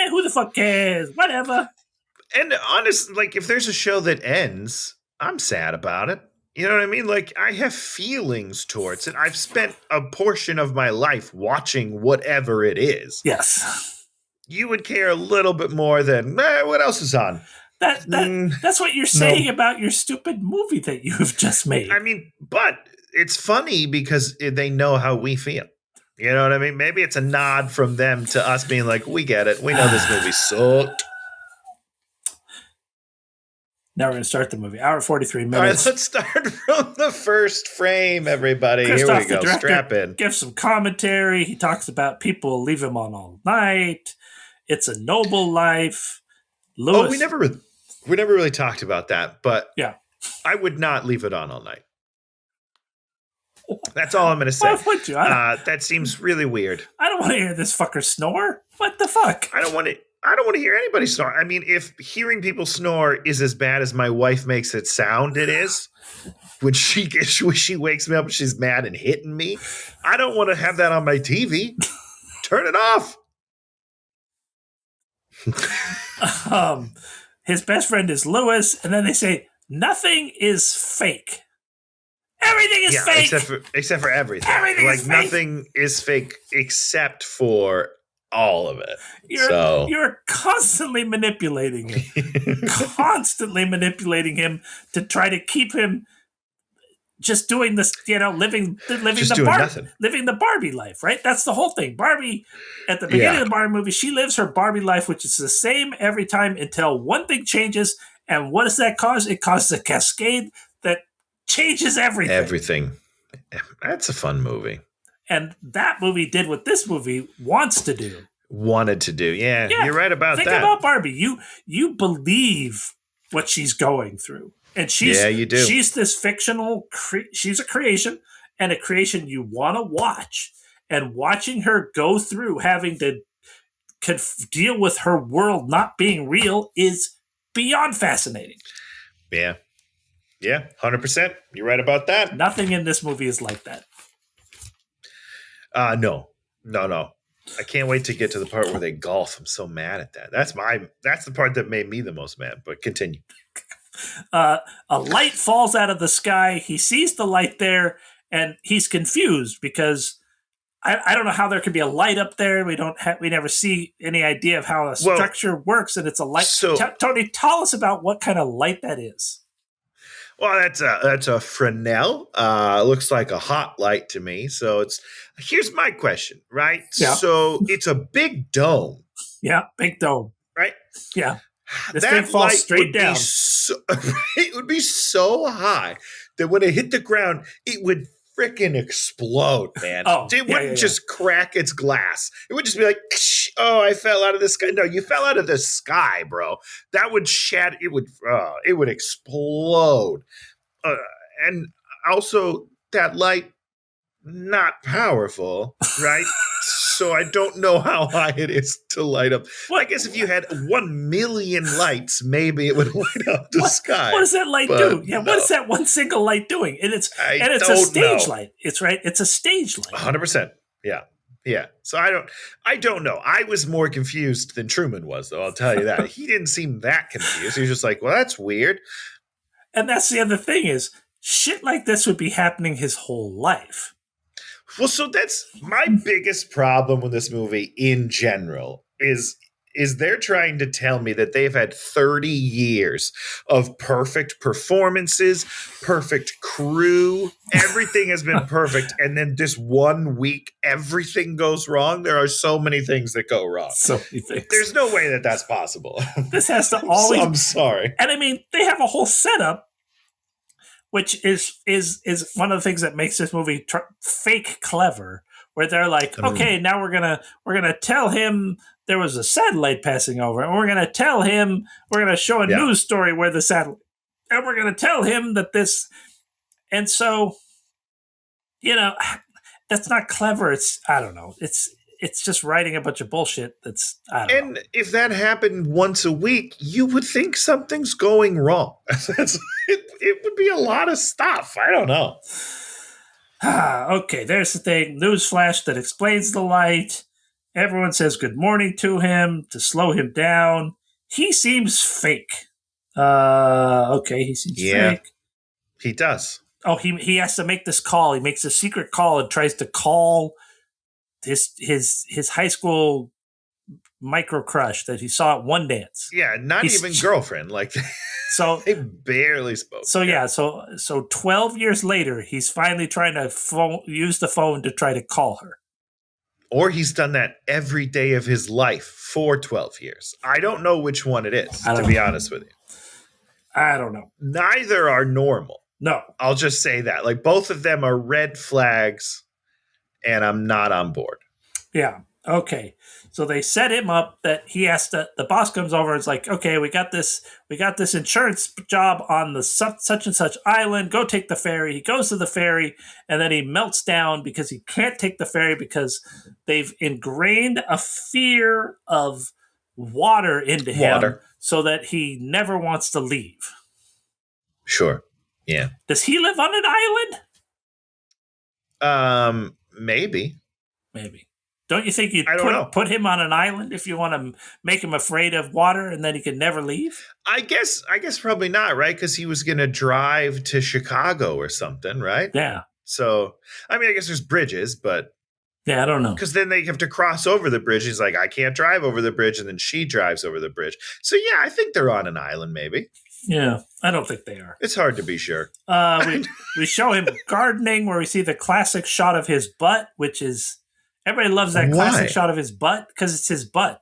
who the fuck cares? Whatever. And honestly, like, if there's a show that ends, I'm sad about it. You know what I mean? Like, I have feelings towards it. I've spent a portion of my life watching whatever it is. Yes. You would care a little bit more than, what else is on? That's what you're saying about your stupid movie that you have just made. I mean, but it's funny because they know how we feel. You know what I mean? Maybe it's a nod from them to us being like, we get it. We know this movie sucked. Now we're going to start the movie. Hour 43 minutes. All right, let's start from the first frame, everybody. Here we go. Strap in. Gives some commentary. He talks about people leave him on all night. It's a noble life. Lewis. Oh, we never really talked about that, but yeah, I would not leave it on all night. That's all I'm going to say. Why would you? That seems really weird. I don't want to hear this fucker snore. What the fuck? I don't want to hear anybody snore. I mean, if hearing people snore is as bad as my wife makes it sound, it is. When she wakes me up and she's mad and hitting me, I don't want to have that on my TV. Turn it off. His best friend is Lewis, and then they say nothing is fake. Everything is fake, except for everything. Everything is fake. Nothing is fake except for all of it. You're constantly manipulating him, to try to keep him just doing this, living the Barbie life, right? That's the whole thing. Barbie, at the beginning of the Barbie movie, she lives her Barbie life, which is the same every time until one thing changes. And what does that cause? It causes a cascade that changes everything. Everything. That's a fun movie. And that movie did what this movie wanted to do. Yeah, you're right about that. Think about Barbie. You believe what she's going through. And you do. she's this fictional, she's a creation, and a creation you want to watch. And watching her go through having to deal with her world not being real is beyond fascinating. Yeah. Yeah, 100%. You're right about that. Nothing in this movie is like that. No. I can't wait to get to the part where they golf. I'm so mad at that. That's the part that made me the most mad, but continue. A light falls out of the sky. He sees the light there, and he's confused because I don't know how there could be a light up there. We never see any idea of how the structure works, and it's a light. So, Tony, tell us about what kind of light that is. Well, that's a Fresnel. Looks like a hot light to me. So here's my question, right? Yeah. So it's a big dome. Yeah, big dome. Right? Yeah. This that thing falls light straight down. It would be so high that when it hit the ground, it would freaking explode, man. It wouldn't just crack its glass. It would just be like, oh, I fell out of the sky. No, you fell out of the sky, bro. That would shatter. It would explode. And also, that light, not powerful, right? So I don't know how high it is to light up. Well, I guess if you had 1 million lights, maybe it would light up the sky. What does that light do? Yeah, what is that one single light doing? And it's a stage light. It's right. It's a stage light. 100%. Yeah. Yeah. So I don't know. I was more confused than Truman was, though. I'll tell you that. He didn't seem that confused. He was just like, well, that's weird. And that's the other thing is shit like this would be happening his whole life. Well, so that's my biggest problem with this movie in general is they're trying to tell me that they've had 30 years of perfect performances, perfect crew, everything has been perfect, and then this 1 week, everything goes wrong. There are so many things that go wrong. So many things. There's no way that that's possible. This has to always... I'm sorry. And I mean, they have a whole setup which is one of the things that makes this movie fake clever, where they're like, okay, now we're gonna tell him there was a satellite passing over, and we're gonna show a news story where the satellite, and we're gonna tell him that this, and so, that's not clever. I don't know. It's just writing a bunch of bullshit that's, I don't know. And if that happened once a week, you would think something's going wrong. It would be a lot of stuff. I don't know. Okay, there's the thing. Newsflash that explains the light. Everyone says good morning to him to slow him down. He seems fake. Okay, he seems fake. He does. Oh, he has to make this call. He makes a secret call and tries to call his high school micro crush that he saw at one dance. Yeah, not even girlfriend. Like, so they barely spoke. So so 12 years later, he's finally trying to use the phone to try to call her. Or he's done that every day of his life for 12 years. I don't know which one it is, to be honest with you. I don't know. Neither are normal. No. I'll just say that. Like, both of them are red flags, and I'm not on board. Yeah. Okay. So they set him up that he has to, the boss comes over and is like, okay, we got this insurance job on the such and such island. Go take the ferry. He goes to the ferry and then he melts down because he can't take the ferry because they've ingrained a fear of water into him so that he never wants to leave. Sure. Yeah. Does he live on an island? Maybe. Don't you think you'd put him on an island if you want to make him afraid of water and then he could never leave? I guess probably not, right? Because he was going to drive to Chicago or something, right? Yeah. So, I mean, I guess there's bridges, but... Yeah, I don't know. Because then they have to cross over the bridge. He's like, I can't drive over the bridge, and then she drives over the bridge. So, yeah, I think they're on an island, maybe. Yeah, I don't think they are. It's hard to be sure. We show him gardening where we see the classic shot of his butt, which is... Everybody loves that classic shot of his butt because it's his butt.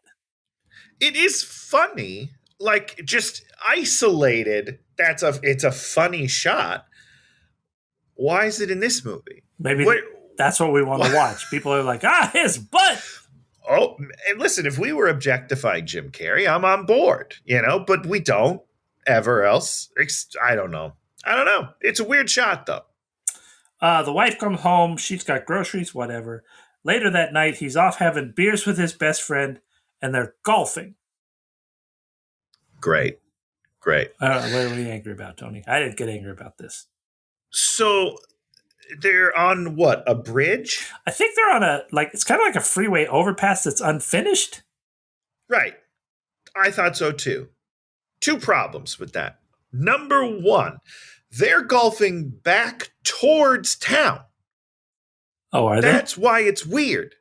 It is funny, like just isolated. It's a funny shot. Why is it in this movie? Maybe that's what we want to watch. People are like, his butt. Oh, and listen, if we were objectifying Jim Carrey, I'm on board, but we don't. ever else. I don't know. It's a weird shot, though. The wife comes home. She's got groceries, whatever. Later that night, he's off having beers with his best friend, and they're golfing. Great. What are you angry about, Tony? I didn't get angry about this. So they're on what? A bridge? I think they're on it's kind of like a freeway overpass that's unfinished. Right. I thought so too. Two problems with that. Number one, they're golfing back towards town. Oh, are they? That's why it's weird.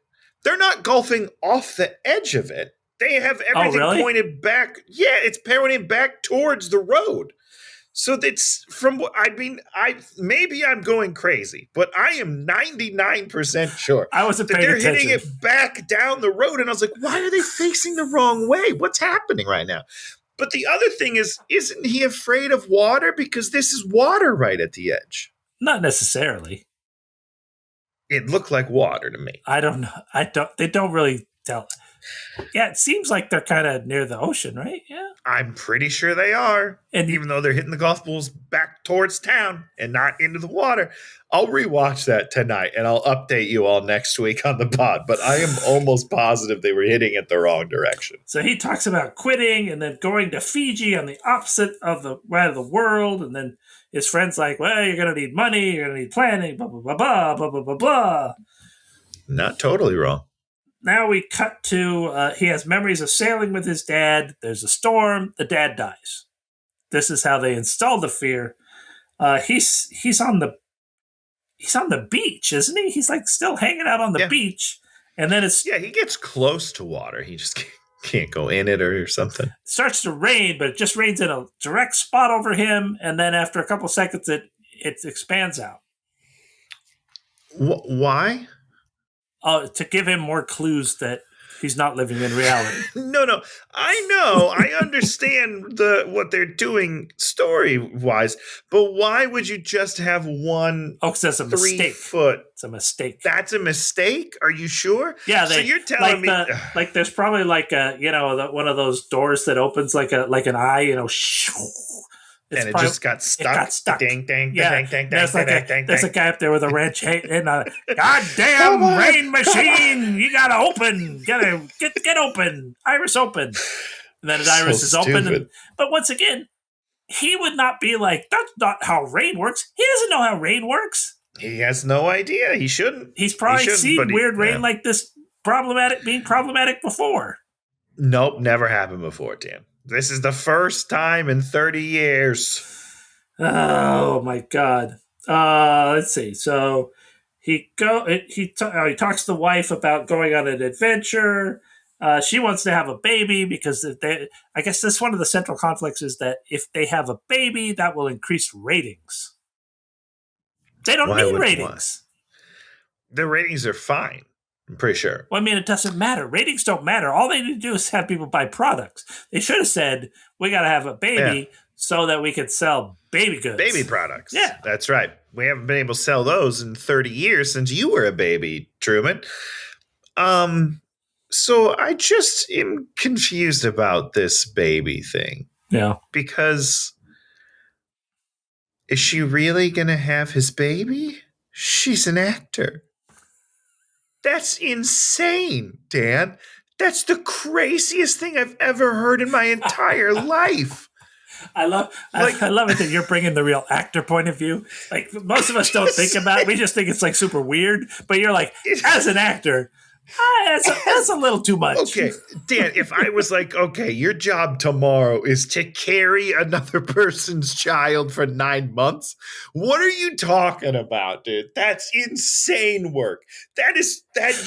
They're not golfing off the edge of it. They have everything pointed back. Yeah, it's pointing back towards the road. So that's maybe I'm going crazy, but I am 99% sure I wasn't that paying they're attention. hitting it back down the road. And I was like, why are they facing the wrong way? What's happening right now? But the other thing is, isn't he afraid of water? Because this is water right at the edge. Not necessarily. It looked like water to me. I don't know. They don't really tell. Yeah, it seems like they're kind of near the ocean, right? Yeah. I'm pretty sure they are. And even though they're hitting the golf balls back towards town and not into the water, I'll rewatch that tonight and I'll update you all next week on the pod. But I am almost positive they were hitting it the wrong direction. So he talks about quitting and then going to Fiji on the opposite of the world. And then his friend's like, well, you're going to need money. You're going to need planning, blah, blah, blah, blah, blah, blah, blah, blah. Not totally wrong. Now we cut to he has memories of sailing with his dad. There's a storm. The dad dies. This is how they install the fear. He's on the beach, isn't he? He's like still hanging out on the beach, and then he gets close to water. He just can't go in it or something. It starts to rain, but it just rains in a direct spot over him, and then after a couple seconds, it expands out. Why? To give him more clues that he's not living in reality. No. I know. I understand what they're doing story-wise, but why would you just have one? Oh, because that's a 3 mistake. foot. It's a mistake. That's a mistake? Are you sure? Yeah. So you're telling me there's probably one of those doors that opens like an eye, and it just got stuck. It got stuck. Ding, ding, yeah. ding, ding, there's ding, like ding, there's a guy up there with a wrench and a goddamn rain machine. You gotta open. Get open. Iris open. And then his iris is open. But once again, he would not be like, that's not how rain works. He doesn't know how rain works. He has no idea. He shouldn't. He's probably seen weird rain like this being problematic before. Nope, never happened before, Dan. This is the first time in 30 years. Oh my God. Let's see. So he talks to the wife about going on an adventure. She wants to have a baby because I guess that's one of the central conflicts is that if they have a baby, that will increase ratings. They don't need ratings. The ratings are fine. I'm pretty sure. Well, I mean, it doesn't matter. Ratings don't matter. All they need to do is have people buy products. They should have said, we got to have a baby so that we can sell baby goods. Baby products. Yeah. That's right. We haven't been able to sell those in 30 years since you were a baby, Truman. So I just am confused about this baby thing. Yeah. Because is she really going to have his baby? She's an actor. That's insane, Dan. That's the craziest thing I've ever heard in my entire life. I love it that you're bringing the real actor point of view. Like most of us don't think about it. We just think it's like super weird. But you're like, as an actor, that's a little too much. Okay, Dan, if I was like, okay, your job tomorrow is to carry another person's child for 9 months. What are you talking about, dude? That's insane work. That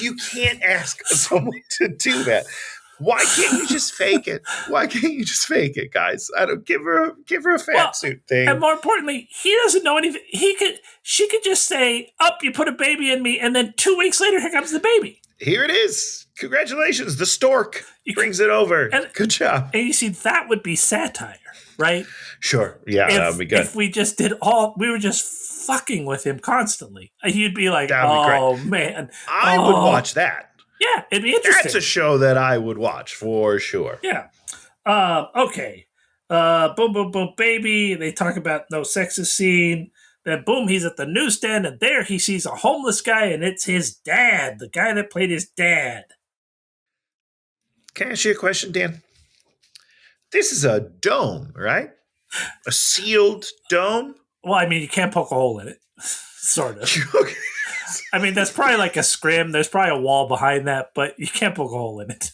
you can't ask someone to do that. Why can't you just fake it? Why can't you just fake it, guys? I don't give her a fat suit thing. And more importantly, he doesn't know anything. She could just say, "Up, you put a baby in me," and then 2 weeks later, here comes the baby. Here it is. Congratulations. The stork brings it over. Good job. And you see, that would be satire, right? Sure. Yeah, that would be good. If we just we were just fucking with him constantly. You'd be like, man. I would watch that. Yeah, it'd be interesting. That's a show that I would watch for sure. Yeah. Okay. Boom, boom, boom, baby. They talk about no sexist scene. Then boom, he's at the newsstand, and there he sees a homeless guy, and it's his dad, the guy that played his dad. Can I ask you a question, Dan? This is a dome, right? A sealed dome? Well, I mean, you can't poke a hole in it, sort of. Okay. I mean, that's probably like a scrim. There's probably a wall behind that, but you can't poke a hole in it.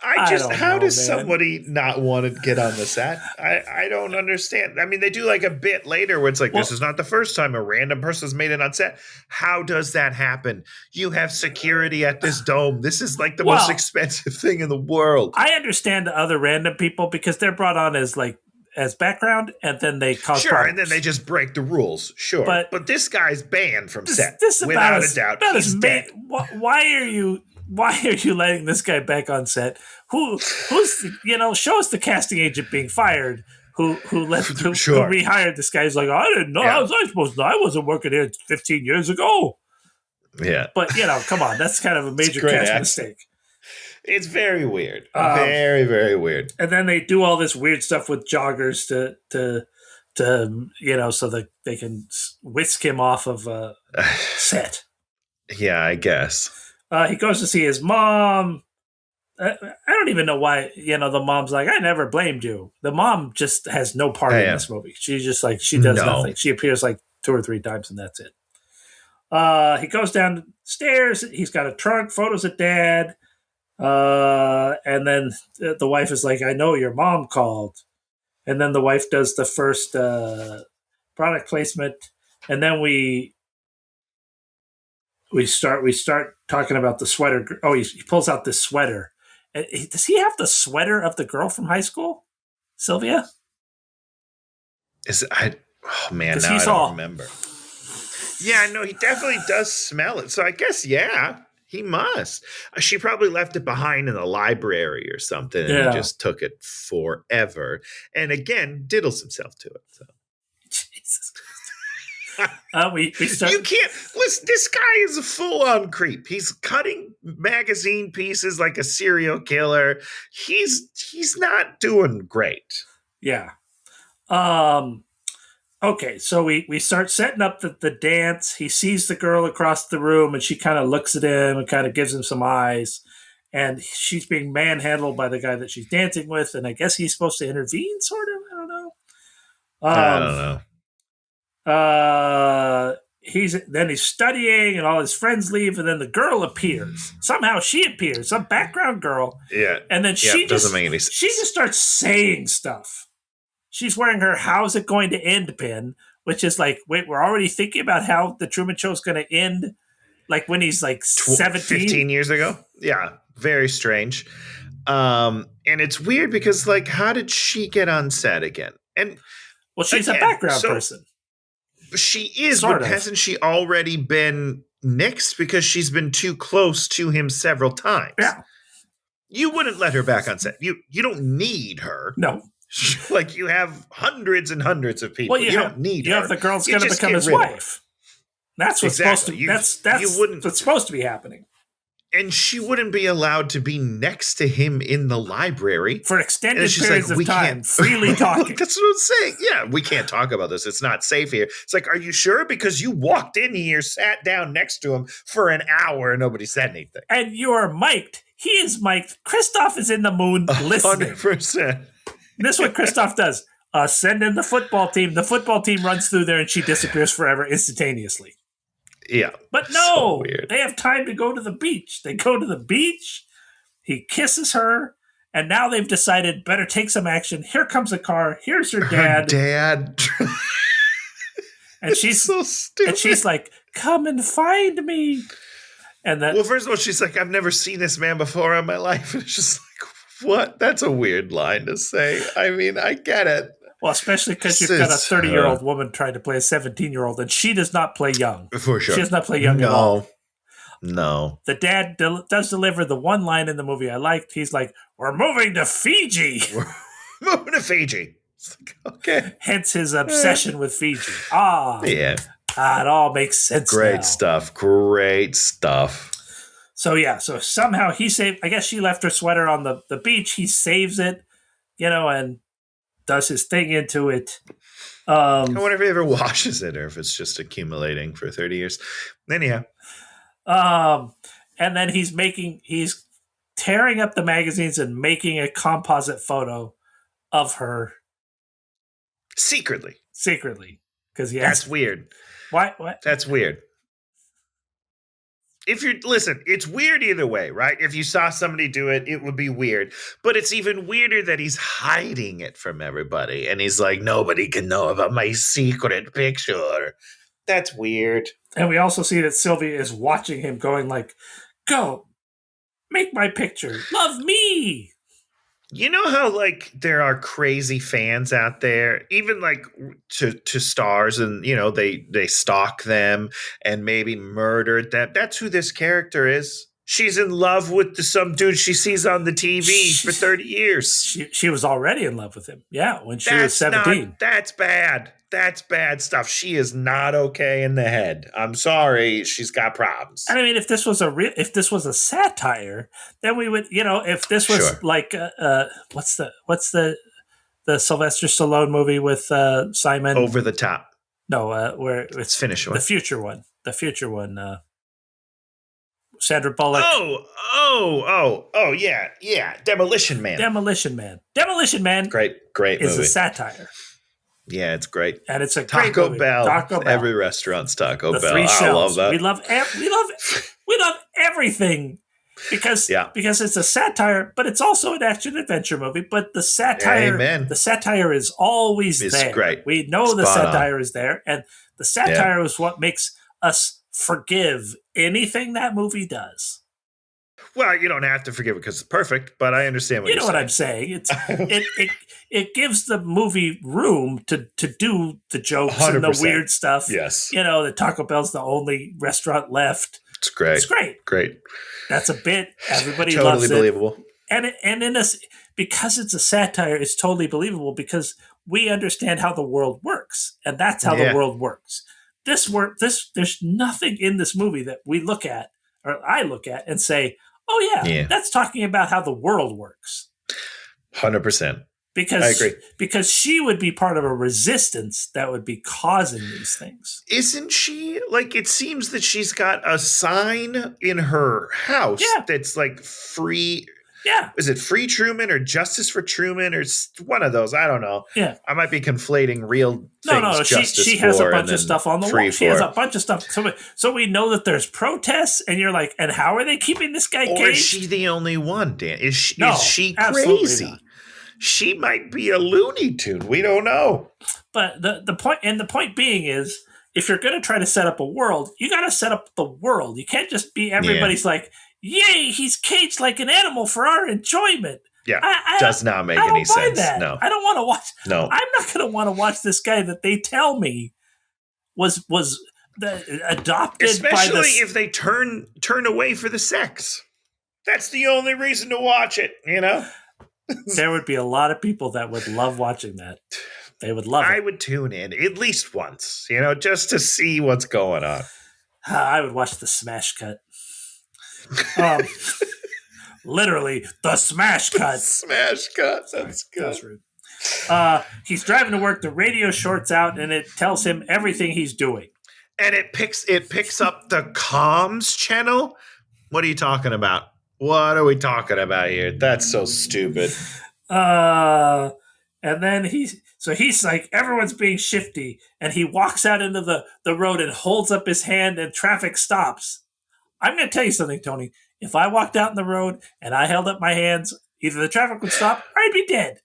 How does somebody not want to get on the set? I don't understand. I mean, they do like a bit later where it's like, this is not the first time a random person's made it on set. How does that happen? You have security at this dome. This is like the most expensive thing in the world. I understand the other random people because they're brought on as background, and then they cause problems. And then they just break the rules. Sure. But this guy's banned from set. This without a doubt. He's dead. Why are you letting this guy back on set? Who's show us the casting agent being fired who rehired this guy. He's like, I didn't know. How was I supposed to know? I wasn't working here 15 years ago. Yeah. But come on, that's kind of a major cast mistake. It's very weird. Very, very weird. And then they do all this weird stuff with joggers to so that they can whisk him off of a set. Yeah, I guess. He goes to see his mom. I don't even know why, the mom's like, I never blamed you. The mom just has no part in this movie. She's just like, she does nothing. She appears like 2 or 3 times and that's it. He goes downstairs. He's got a trunk, photos of dad. And then the wife is like, I know your mom called. And then the wife does the first product placement. And then we start talking about the sweater. Oh, he pulls out this sweater. Does he have the sweater of the girl from high school, Sylvia? Now I don't remember. Yeah, no, he definitely does smell it. So I guess, he must. She probably left it behind in the library or something, and he just took it forever. And again, diddles himself to it. So. Jesus. We start. You can't listen. This guy is a full-on creep. He's cutting magazine pieces like a serial killer. He's not doing great. Yeah. Okay, so we start setting up the dance. He sees the girl across the room, and she kind of looks at him and kind of gives him some eyes. And she's being manhandled by the guy that she's dancing with, and I guess he's supposed to intervene, sort of. I don't know. I don't know. He's studying, and all his friends leave, and then the girl appears. Somehow she appears, some background girl. Yeah, and then she doesn't make any sense. She just starts saying stuff. She's wearing her "How's it going to end?" pin, which is like, wait, we're already thinking about how the Truman Show is going to end, like when he's like 17, 15 years ago. Yeah, very strange. And it's weird because, like, how did she get on set again? And she's a background person. She is, but hasn't she already been nixed because she's been too close to him several times? Yeah. You wouldn't let her back on set. You don't need her. No. Like, you have hundreds and hundreds of people. Well, you don't need her. You have the girl's going to become his wife. That's what's supposed to. That's what's supposed to be happening. And she wouldn't be allowed to be next to him in the library for extended periods of time, freely talking. That's what I'm saying. Yeah, we can't talk about this. It's not safe here. It's like, are you sure? Because you walked in here, sat down next to him for an hour, and nobody said anything. And you're mic'd. He is mic'd. Christoph is in the moon listening. 100%. This is what Christoph does. Send in the football team. The football team runs through there, and she disappears forever instantaneously. Yeah. But no, they have time to go to the beach. They go to the beach. He kisses her. And now they've decided better take some action. Here comes a car. Here's her dad. And she's so stupid. And she's like, come and find me. And then, well, first of all, she's like, I've never seen this man before in my life. And it's just like, what? That's a weird line to say. I mean, I get it. Well, especially because you've got a 30-year-old woman trying to play a 17-year-old, and she does not play young. For sure. She does not play young at all. No. The dad does deliver the one line in the movie I liked. He's like, we're moving to Fiji. We're moving to Fiji. It's like, okay. Hence his obsession with Fiji. Yeah. It all makes sense Great now. stuff. Great stuff. So, yeah. So, somehow he saved, I guess she left her sweater on the beach. He saves it. and does his thing into it. I wonder if he ever washes it or if it's just accumulating for 30 years. Anyhow. And then he's tearing up the magazines and making a composite photo of her secretly. Because that's weird. Why? What? That's weird. It's weird either way, right? If you saw somebody do it, it would be weird. But it's even weirder that he's hiding it from everybody. And he's like, nobody can know about my secret picture. That's weird. And we also see that Sylvia is watching him going like, go, make my picture. Love me. You know how like there are crazy fans out there, even like to stars, and they stalk them and maybe murdered them. That's who this character is. She's in love with some dude she sees on the TV for 30 years. She was already in love with him. Yeah, when she was 17. That's bad. That's bad stuff. She is not okay in the head. I'm sorry. She's got problems. And I mean, if this was a satire, then we would, if this was like, what's the Sylvester Stallone movie with Simon? Over the Top. No, where it's finish one. The future one. Sandra Bullock. Oh, yeah. Demolition Man. Great movie. Is a satire. Yeah, it's great. And it's a Taco great Bell. Taco Bell. Every restaurant's Taco Bell. Three I love that. We love everything because it's a satire, but it's also an action adventure movie. But the satire is always there. Great. We know the satire is there, and the satire is what makes us forgive anything that movie does. Well, you don't have to forgive it because it's perfect, but I understand what you're saying. You know what I'm saying? It gives the movie room to do the jokes 100%. And the weird stuff. Yes. The Taco Bell's the only restaurant left. It's great. It's great. Great. That's a bit. Everybody totally loves it. Believable. Because it's a satire, it's totally believable because we understand how the world works, and that's how the world works. There's nothing in this movie that we look at or I look at and say, "Oh yeah, that's talking about how the world works." 100%. Because I agree. Because she would be part of a resistance that would be causing these things. Isn't she? Like, it seems that she's got a sign in her house that's like free. Yeah. Is it Free Truman or Justice for Truman or one of those? I don't know. Yeah. I might be conflating real things. No. She has a bunch of stuff on the wall. She has a bunch of stuff. So we know that there's protests, and you're like, and how are they keeping this guy caged? Or is she the only one, Dan? Is she crazy? Not. She might be a Looney Tune. We don't know. But the point being is, if you're going to try to set up a world, you got to set up the world. You can't just be everybody's like, yay, he's caged like an animal for our enjoyment. Yeah, does not make any sense. That. No, I don't want to watch. No, I'm not going to want to watch this guy that they tell me was adopted. Especially if they turn away for the sex. That's the only reason to watch it. There would be a lot of people that would love watching that. They would love it. I would tune in at least once, just to see what's going on. I would watch the smash cut. Literally, the smash cut. Smash cut. That's good. That's rude. He's driving to work. The radio shorts out, and it tells him everything he's doing. And it picks up the comms channel. What are you talking about? What are we talking about here? That's so stupid. And then he's like, everyone's being shifty, and he walks out into the road and holds up his hand, and traffic stops. I'm going to tell you something, Tony. If I walked out in the road and I held up my hands, either the traffic would stop or I'd be dead.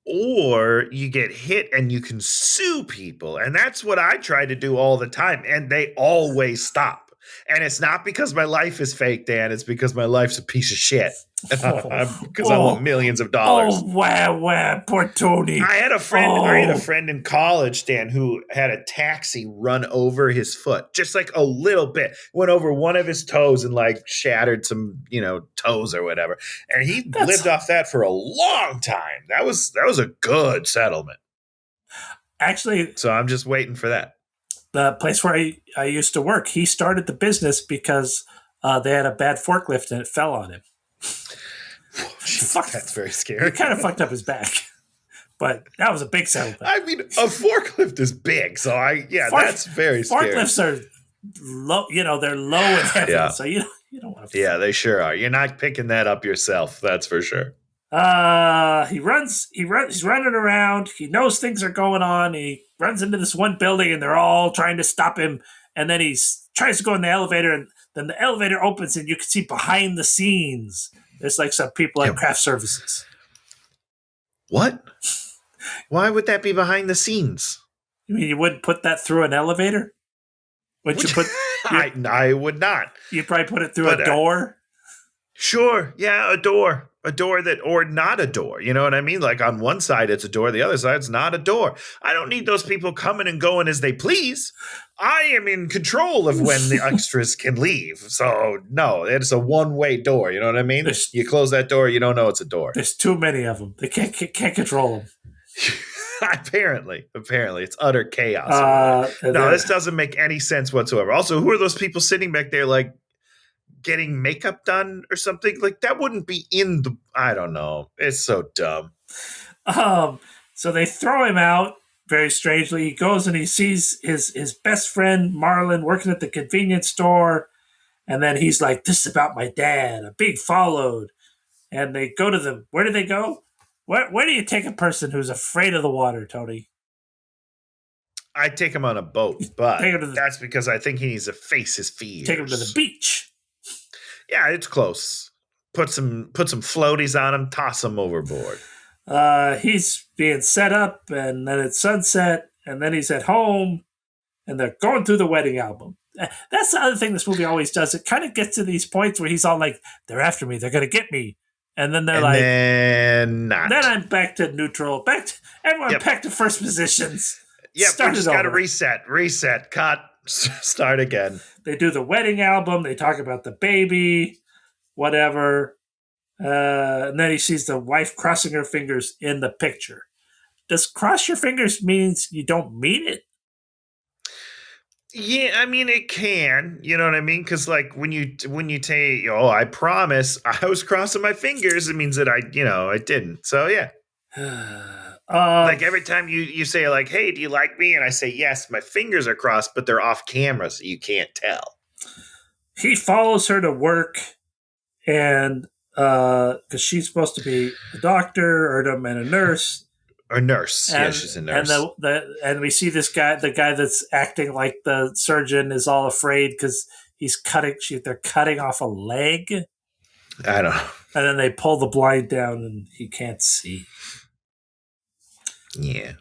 Or you get hit and you can sue people. And that's what I try to do all the time. And they always stop. And it's not because my life is fake, Dan. It's because my life's a piece of shit. Because I want millions of dollars. Oh, wow, poor Tony. I had a friend in college, Dan, who had a taxi run over his foot, just like a little bit. Went over one of his toes and like shattered some, toes or whatever. And he lived off that for a long time. That was a good settlement. Actually, so I'm just waiting for that. The place where I used to work, he started the business because they had a bad forklift and it fell on him. That's very scary. He kind of fucked up his back. But that was a big settlement. I mean, a forklift is big, so that's very scary. Forklifts are low, they're low in heaven, Yeah. so you don't want to. Yeah, they sure are. You're not picking that up yourself, that's for sure. He's running around. He knows things are going on. He runs into this one building, and they're all trying to stop him. And then he tries to go in the elevator, and then the elevator opens, and you can see behind the scenes. There's like some people at craft services. What? Why would that be behind the scenes? You mean you wouldn't put that through an elevator? Would you put? I would not. You'd probably put it through a door. Sure, yeah, a door that, or not a door. You know what I mean? Like on one side it's a door, the other side's not a door. I don't need those people coming and going as they please. I am in control of when the extras can leave. So no, it's a one-way door. You know what I mean? You close that door, you don't know it's a door. There's too many of them. They can't control them. Apparently, it's utter chaos. No, this doesn't make any sense whatsoever. Also, who are those people sitting back there, like getting makeup done or something? Like that wouldn't be in the. I don't know. It's so dumb. So they throw him out very strangely. He goes and he sees his best friend Marlon working at the convenience store, and then he's like, "This is about my dad." A big followed, and they go to the. Where do they go? Where do you take a person who's afraid of the water, Tony? I take him on a boat, but that's because I think he needs to face his fears. Take him to the beach. Yeah, it's close. Put some floaties on him, toss him overboard. He's being set up, and then it's sunset, and then he's at home, and they're going through the wedding album. That's the other thing this movie always does. It kind of gets to these points where he's all like, "They're after me. They're going to get me." And then they're Then I'm back to neutral. Back to first positions. Yep, we just got to reset, cut, start again. They do the wedding album. They talk about the baby, whatever. And then he sees the wife crossing her fingers in the picture. Does cross your fingers means you don't mean it? Yeah, I mean it can. You know what I mean? Because like when you say, I promise I was crossing my fingers, it means that I didn't. So yeah. Like every time you say like, "Hey, do you like me?" and I say yes, my fingers are crossed, but they're off camera, so you can't tell. He follows her to work, and because she's supposed to be a doctor and a nurse. Or nurse. Yeah, she's a nurse. And we see this guy, the guy that's acting like the surgeon, is all afraid because they're cutting off a leg. I don't know. And then they pull the blind down and he can't see. Yeah.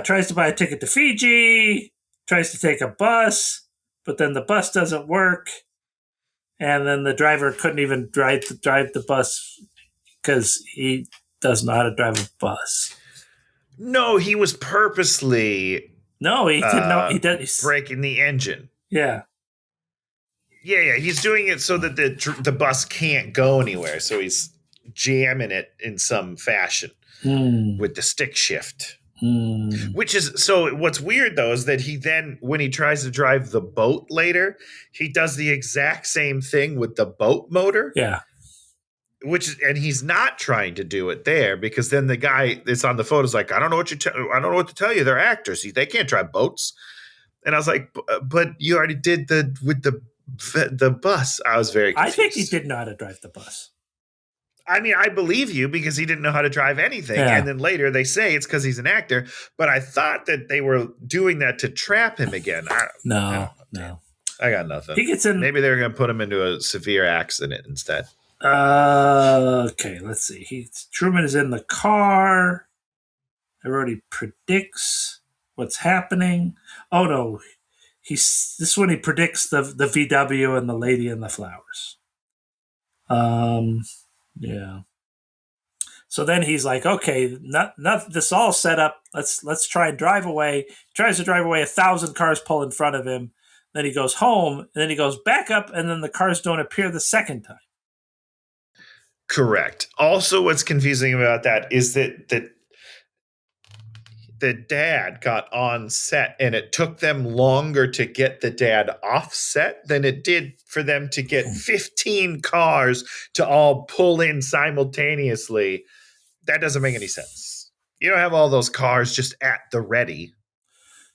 Tries to buy a ticket to Fiji, tries to take a bus, but then the bus doesn't work. And then the driver couldn't even drive the bus because he doesn't know how to drive a bus. No, he was purposely. No, he didn't know. He did. Breaking the engine. Yeah. Yeah. He's doing it so that the bus can't go anywhere. So he's jamming it in some fashion with the stick shift. Which is so. What's weird though is that he then, when he tries to drive the boat later, he does the exact same thing with the boat motor. Yeah. And he's not trying to do it there because then the guy that's on the photo is like, I don't know what to tell you. They're actors. They can't drive boats. And I was like, but you already did with the bus. I was very confused. I think he did know how to drive the bus. I mean, I believe you because he didn't know how to drive anything. Yeah. And then later they say it's because he's an actor. But I thought that they were doing that to trap him again. No. I got nothing. He gets in. Maybe they're going to put him into a severe accident instead. Okay, let's see. Truman is in the car. Everybody predicts what's happening. Oh no, this is when he predicts the VW and the lady and the flowers. Yeah. So then he's like, okay, not this all set up. Let's try and drive away. He tries to drive away. 1,000 cars pull in front of him. Then he goes home, and then he goes back up, and then the cars don't appear the second time. Correct. Also, what's confusing about that is that the dad got on set and it took them longer to get the dad off set than it did for them to get 15 cars to all pull in simultaneously. That doesn't make any sense. You don't have all those cars just at the ready.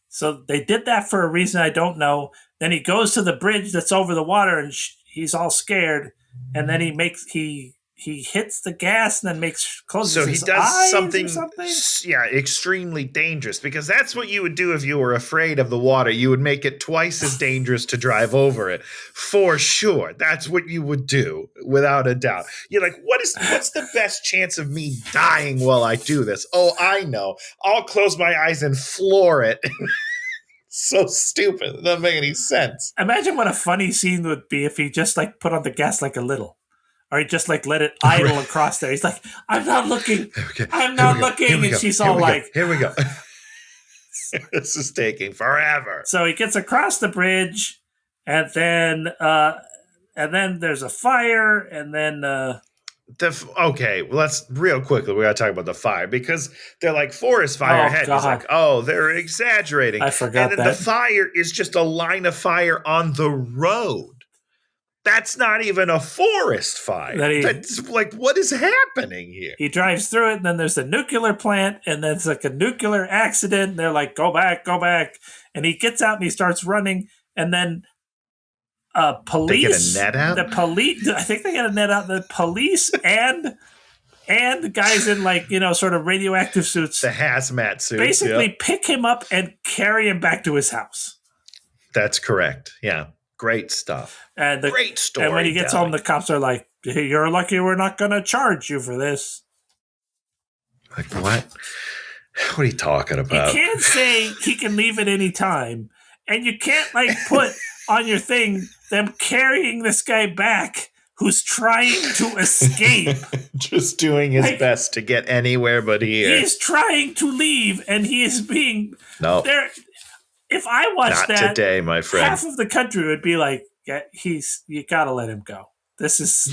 So they did that for a reason I don't know. Then he goes to the bridge that's over the water and he's all scared. And then he hits the gas and then closes his eyes. So he does something, extremely dangerous, because that's what you would do if you were afraid of the water. You would make it twice as dangerous to drive over it, for sure. That's what you would do, without a doubt. You're like, what's the best chance of me dying while I do this? Oh, I know. I'll close my eyes and floor it. So stupid. It doesn't make any sense. Imagine what a funny scene would be if he just like put on the gas like a little. Or he just like let it idle across there. He's like, I'm not looking. I'm not looking. And she's all like, here we go. This is taking forever. So he gets across the bridge, and then there's a fire, and then let's real quickly. We got to talk about the fire, because they're like, forest fire ahead. He's like, they're exaggerating. I forgot and then the fire is just a line of fire on the road. That's not even a forest fire. That's like, what is happening here? He drives through it, and then there's a nuclear plant, and then it's like a nuclear accident. And they're like, go back. And he gets out and he starts running, and then police. They get a net out? The police. I think they get a net out. The police and the guys in like, sort of radioactive suits. The hazmat suits. Basically pick him up and carry him back to his house. That's correct. Yeah. Great stuff. Great story. And when he gets home, the cops are like, hey, you're lucky we're not going to charge you for this. Like, what? What are you talking about? You can't say he can leave at any time. And you can't, like, put on your thing them carrying this guy back who's trying to escape. Just doing his best to get anywhere but here. He's trying to leave, and he is being... No. If I watched Not today, my friend. Half of the country would be like, you gotta let him go. This is...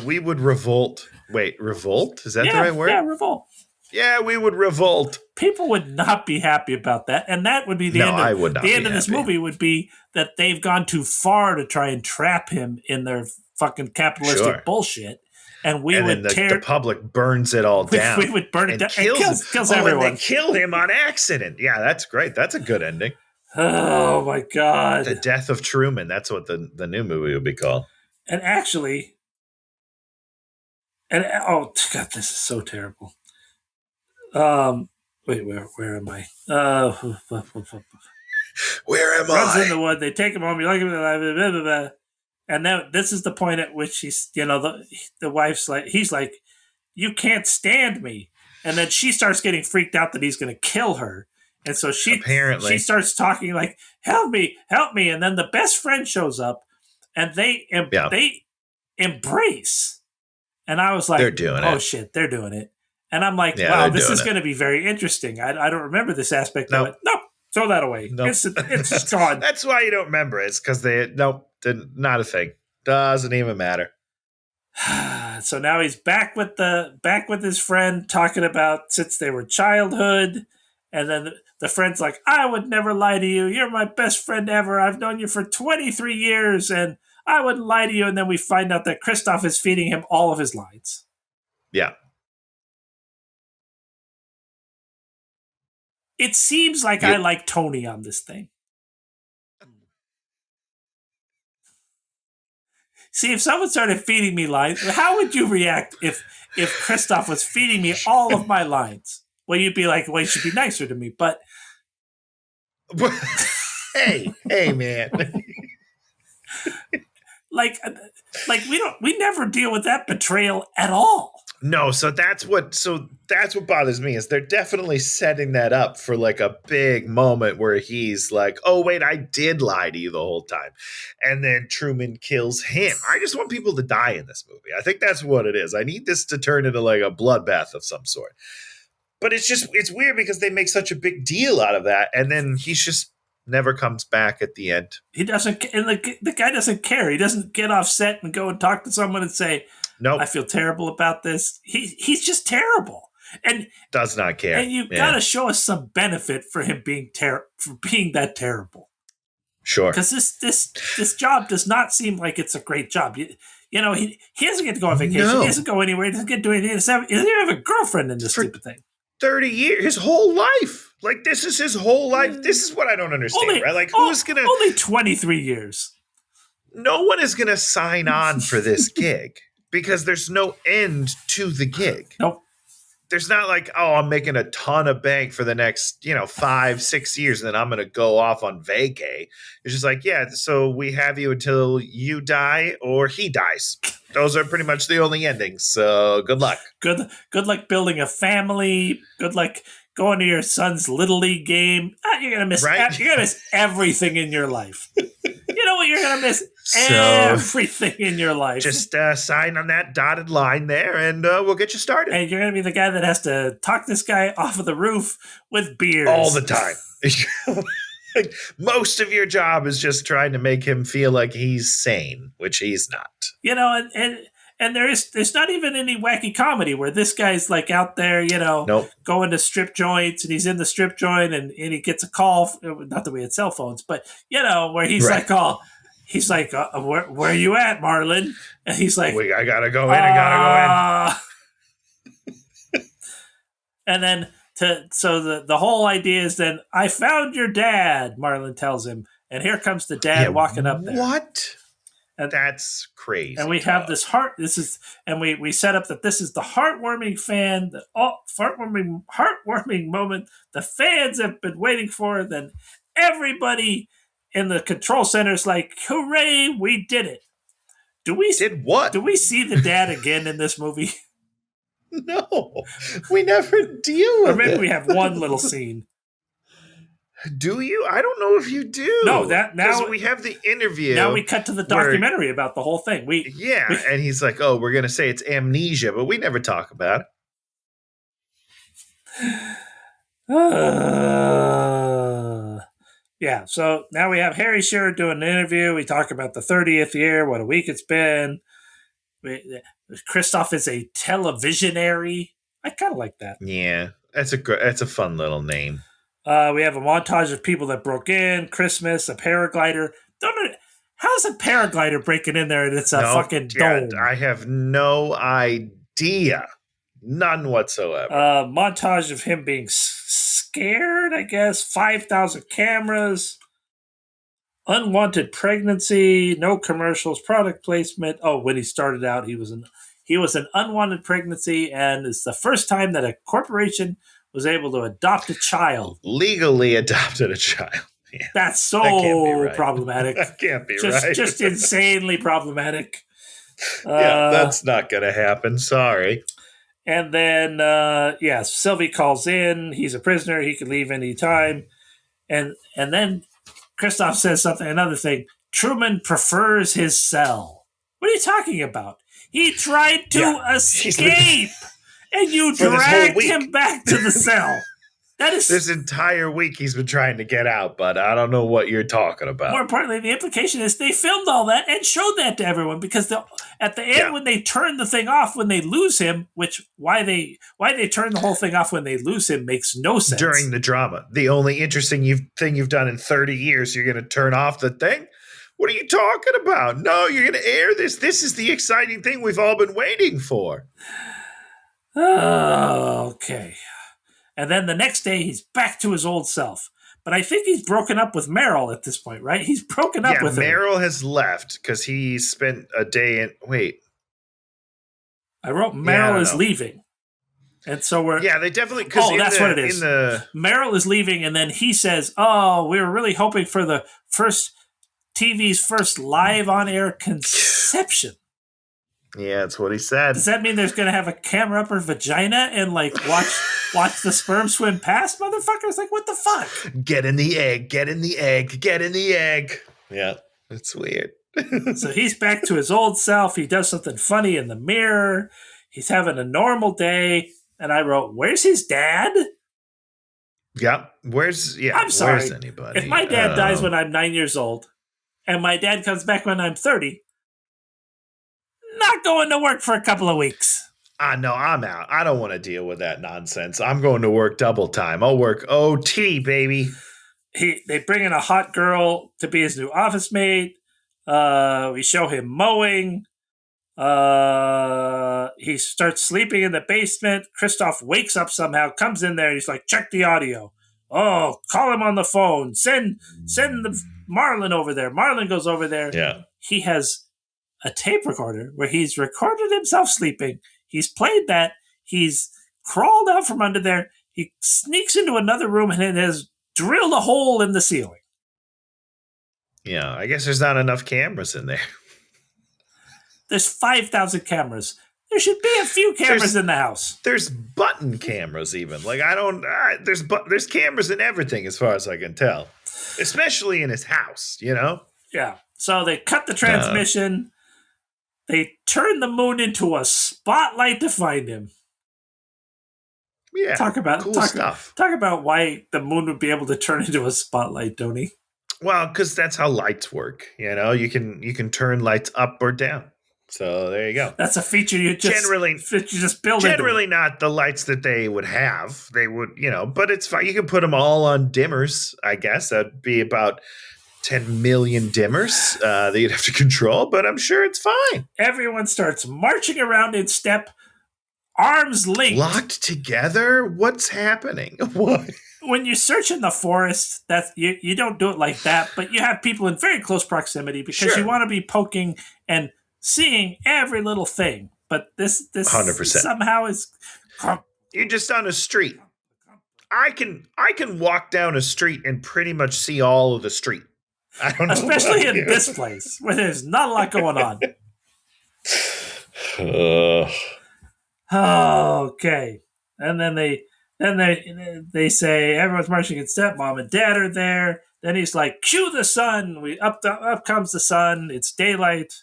we would revolt. Wait, revolt? Is that the right word? Yeah, revolt. Yeah, we would revolt. People would not be happy about that. And that would be the end of... I would not the end be of this happy. movie would be that they've gone too far to try and trap him in their fucking capitalistic bullshit. And then the public burns it all down. We would burn it down. Kills everyone. And they kill him on accident. Yeah, that's great. That's a good ending. Oh, my God. The Death of Truman. That's what the new movie would be called. And actually... oh, God, this is so terrible. Wait, where am I? Where am I? Runs in the wood. They take him home. You like him, blah, blah, blah, blah. And then this is the point at which he's, the wife's like, he's like, you can't stand me. And then she starts getting freaked out that he's going to kill her. And so she starts talking like, help me. And then the best friend shows up and they embrace. And I was like, they're doing oh shit, they're doing it. And I'm like, wow, this is going to be very interesting. I don't remember this aspect of it. No, throw that away. Nope. It's gone. That's why you don't remember it. It's because not a thing. Doesn't even matter. So now he's back with his friend talking about since they were childhood. And then the friend's like, I would never lie to you. You're my best friend ever. I've known you for 23 years and I wouldn't lie to you. And then we find out that Christoph is feeding him all of his lines. Yeah. It seems like I like Tony on this thing. See, if someone started feeding me lines, how would you react if Christoph was feeding me all of my lines? Well, you'd be like, well, you should be nicer to me, but... hey, man. like we never deal with that betrayal at all. No, so that's what bothers me is they're definitely setting that up for like a big moment where he's like, oh wait, I did lie to you the whole time. And then Truman kills him. I just want people to die in this movie. I think that's what it is. I need this to turn into like a bloodbath of some sort. But it's weird because they make such a big deal out of that. And then he's just never comes back at the end. He doesn't, and the guy doesn't care. He doesn't get off set and go and talk to someone and say, nope, I feel terrible about this. He's just terrible. and Does not care. and you gotta show us some benefit for him being for being that terrible. Sure. Because this job does not seem like it's a great job. You know, he doesn't get to go on vacation. No. He doesn't go anywhere. He doesn't get to do anything. He doesn't even have a girlfriend in this stupid thing. 30 years, his whole life. Like, this is his whole life. This is what I don't understand, right? Like, who's going to... Only 23 years. No one is going to sign on for this gig because there's no end to the gig. Nope. There's not like, oh, I'm making a ton of bank for the next, 5-6 years, and then I'm going to go off on vacay. It's just like, yeah, so we have you until you die or he dies. Those are pretty much the only endings. So good luck. Good luck building a family. Good luck going to your son's Little League game. You're gonna miss. Right? You're gonna miss everything in your life. You know what? You're gonna miss everything in your life. Just sign on that dotted line there, and we'll get you started. And you're gonna be the guy that has to talk this guy off of the roof with beers all the time. Like, most of your job is just trying to make him feel like he's sane, which he's not. You know, and there's not even any wacky comedy where this guy's like out there, Nope. going to strip joints, and he's in the strip joint and he gets a call. Not that we had cell phones, but where he's right. where are you at, Marlon? And he's like, I gotta go in. I gotta go in. And then so the whole idea is then I found your dad, Marlon tells him, and here comes the dad walking up there. What? And that's crazy. And we have this we set up that this is the heartwarming heartwarming moment the fans have been waiting for. Then everybody in the control center is like, hooray, we did it. Did what? Do we see the dad again in this movie? No, we never deal with it. Or maybe we have one little scene. Do you? I don't know if you do. No, now we have the interview. Now we cut to the documentary about the whole thing. And he's like, "Oh, we're gonna say it's amnesia," but we never talk about it. Yeah. So now we have Harry Shearer doing an interview. We talk about the 30th year, what a week it's been. Christoph is a televisionary. I kind of like that. Yeah, that's a fun little name. We have a montage of people that broke in, Christmas, a paraglider. How's a paraglider breaking in there and it's a fucking dome? I have no idea. None whatsoever. Montage of him being scared, I guess. 5,000 cameras. Unwanted pregnancy. No commercials. Product placement. Oh, when he started out, he was an unwanted pregnancy, and it's the first time that a corporation was able to adopt a child. Legally adopted a child. Yeah. That's so right. problematic. That can't be right. Just insanely problematic. That's not going to happen. Sorry. And then, Sylvie calls in. He's a prisoner. He could leave any time. And then Christoph says another thing. Truman prefers his cell. What are you talking about? He tried to escape. And you dragged him back to the cell. That is this entire week he's been trying to get out, but I don't know what you're talking about. More importantly, the implication is they filmed all that and showed that to everyone because at the end when they turn the thing off when they lose him, which why they turn the whole thing off when they lose him makes no sense. During the drama. The only interesting thing you've done in 30 years, you're going to turn off the thing? What are you talking about? No, you're going to air this. This is the exciting thing we've all been waiting for. Oh, okay. And then the next day, he's back to his old self. But I think he's broken up with Meryl at this point, right? He's broken up with her. Meryl has left because he spent a day in... Wait. I wrote Meryl is leaving. And so we're... Yeah, they definitely... that's what it is. Meryl is leaving, and then he says, we were really hoping for the TV's first live on-air conception. Yeah, that's what he said. Does that mean there's going to have a camera up her vagina and watch the sperm swim past, motherfuckers? Like, what the fuck? Get in the egg. Get in the egg. Get in the egg. Yeah, it's weird. So he's back to his old self. He does something funny in the mirror. He's having a normal day. And I wrote, where's his dad? Yeah. I'm sorry. Where's anybody? If my dad dies when I'm 9 years old and my dad comes back when I'm 30, not going to work for a couple of weeks. No, I'm out. I don't want to deal with that nonsense. I'm going to work double time. I'll work OT, baby. They bring in a hot girl to be his new office mate. We show him mowing. He starts sleeping in the basement. Christoph wakes up somehow, comes in there, and he's like, check the audio. Oh, call him on the phone. Send the Marlon over there. Marlon goes over there. Yeah. He has a tape recorder where he's recorded himself sleeping. He's played that. He's crawled out from under there. He sneaks into another room and it has drilled a hole in the ceiling. Yeah, I guess there's not enough cameras in there. There's 5,000 cameras. There should be a few cameras in the house. There's button cameras even. Like there's cameras in everything as far as I can tell. Especially in his house, you know? Yeah. So they cut the transmission. They turn the moon into a spotlight to find him. Yeah. Talk about stuff. Talk about why the moon would be able to turn into a spotlight, Tony. Well, because that's how lights work. You know, you can turn lights up or down. So there you go. That's a feature you just build. Generally, not the lights that they would have. They would, but it's fine. You can put them all on dimmers. I guess that'd be about 10 million dimmers that you'd have to control. But I'm sure it's fine. Everyone starts marching around in step, arms linked, locked together. What's happening? What? When you search in the forest, you don't do it like that. But you have people in very close proximity because you want to be poking and seeing every little thing, but this 100% somehow is. You're just on a street. I can walk down a street and pretty much see all of the street. I don't know, especially in this place where there's not a lot going on. Okay, and then they say everyone's marching in step. Mom and Dad are there. Then he's like, "Cue the sun." Up comes the sun. It's daylight.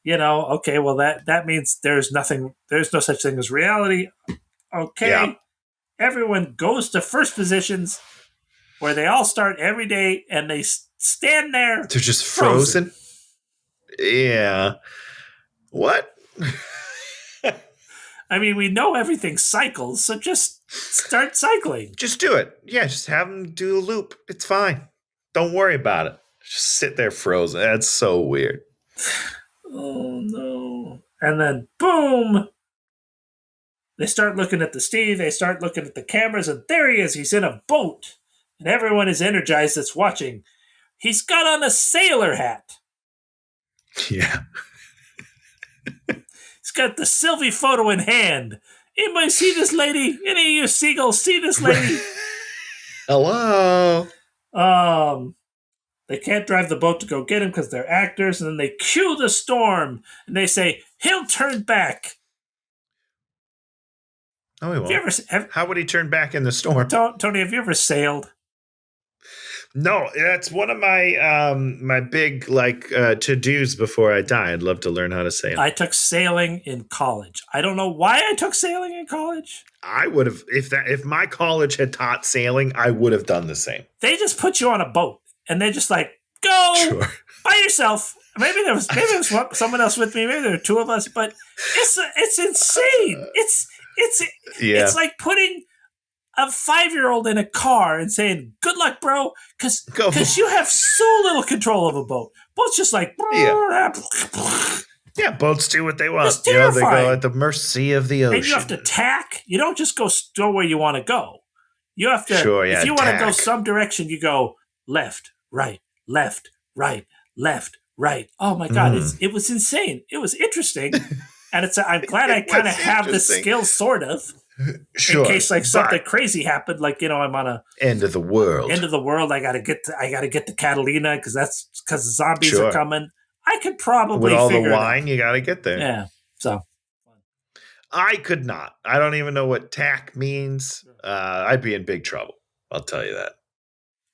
Okay, well that means there's no such thing as reality. Okay. Yeah. Everyone goes to first positions where they all start every day and they stand there. They're just frozen. Yeah. What? I mean, we know everything cycles, so just start cycling. Just do it. Yeah, just have them do a loop. It's fine. Don't worry about it. Just sit there frozen. That's so weird. Oh, no. And then, boom! They start looking at the Steve. They start looking at the cameras, and there he is. He's in a boat, and everyone is energized that's watching. He's got on a sailor hat. Yeah. He's got the Sylvie photo in hand. Anybody see this lady? Any of you seagulls see this lady? Hello? They can't drive the boat to go get him because they're actors, and then they cue the storm, and they say, he'll turn back. Oh, he won't. How would he turn back in the storm? Tony, have you ever sailed? No, that's one of my my big to-dos before I die. I'd love to learn how to sail. I took sailing in college. I don't know why I took sailing in college. I would have if my college had taught sailing, I would have done the same. They just put you on a boat. And they're just like, go by yourself. Maybe there was someone else with me. Maybe there were two of us. But it's insane. It's like putting a 5-year-old in a car and saying, "Good luck, bro," because you have so little control of a boat. Boats just like yeah, boats do what they want. It's terrifying. They go at the mercy of the ocean. And you have to tack. You don't just go where you want to go. You have to. If you want to go some direction, you go left, right, left, right, left, right. Oh my God, it was insane. It was interesting, and I'm glad I kind of have the skill, sort of, in case something crazy happened. I'm on a end of the world. I gotta get to Catalina because the zombies are coming. I could probably with all figure the wine, you got to get there. Yeah, so. I could not. I don't even know what tack means. I'd be in big trouble. I'll tell you that.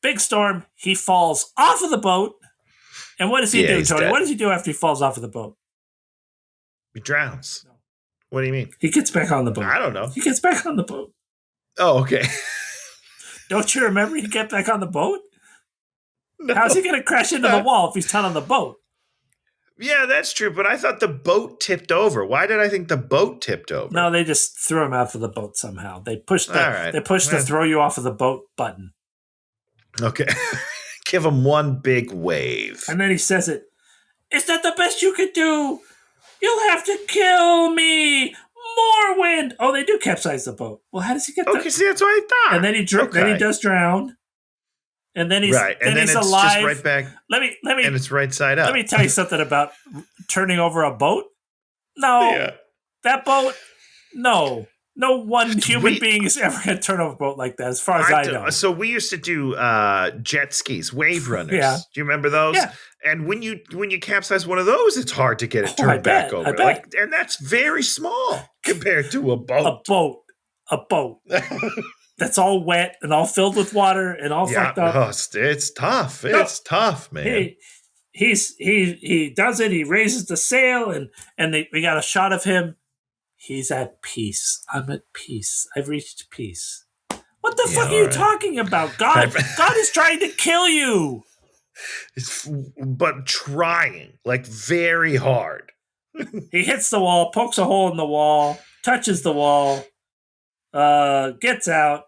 Big storm. He falls off of the boat. And what does he do, Tony? Dead. What does he do after he falls off of the boat? He drowns. No. What do you mean? He gets back on the boat. I don't know. He gets back on the boat. Oh, okay. Don't you remember he get back on the boat? No. How's he going to crash into the wall if he's not on the boat? Yeah, that's true. But I thought the boat tipped over. Why did I think the boat tipped over? No, they just threw him out of the boat somehow. They pushed the All right. the throw you off of the boat button. Okay. Give him one big wave. And then he says it. Is that the best you could do? You'll have to kill me. More wind. Oh, they do capsize the boat. Well, how does he get Okay, see, that's what I thought. And then then he does drown. And then he's right. And then he's it's alive. just right back. Let me and it's right side up. Let me tell you something about turning over a boat. No, that boat. No one human being is ever going to turn over a boat like that, as far as I know. So we used to do jet skis, wave runners. Yeah. Do you remember those? Yeah. And when you capsize one of those, it's hard to get it turned back over. And that's very small compared to a boat. A boat. That's all wet and all filled with water and all fucked up. Oh, it's tough. It's tough, man. He does it. He raises the sail and we got a shot of him. He's at peace. I'm at peace. I've reached peace. What the fuck are you talking about? God is trying to kill you. But trying, like, very hard. He hits the wall, pokes a hole in the wall, touches the wall, gets out,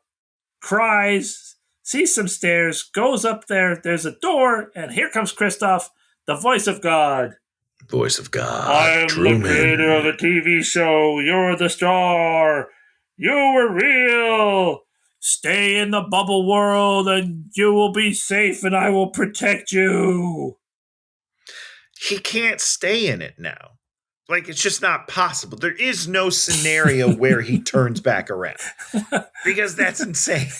cries, sees some stairs, goes up there. There's a door, and here comes Christoph, the voice of God. Voice of God. I am Truman. the creator of a TV show. You're the star. You were real. Stay in the bubble world and you will be safe and I will protect you. He can't stay in it now. Like, it's just not possible. There is no scenario where he turns back around. Because that's insane.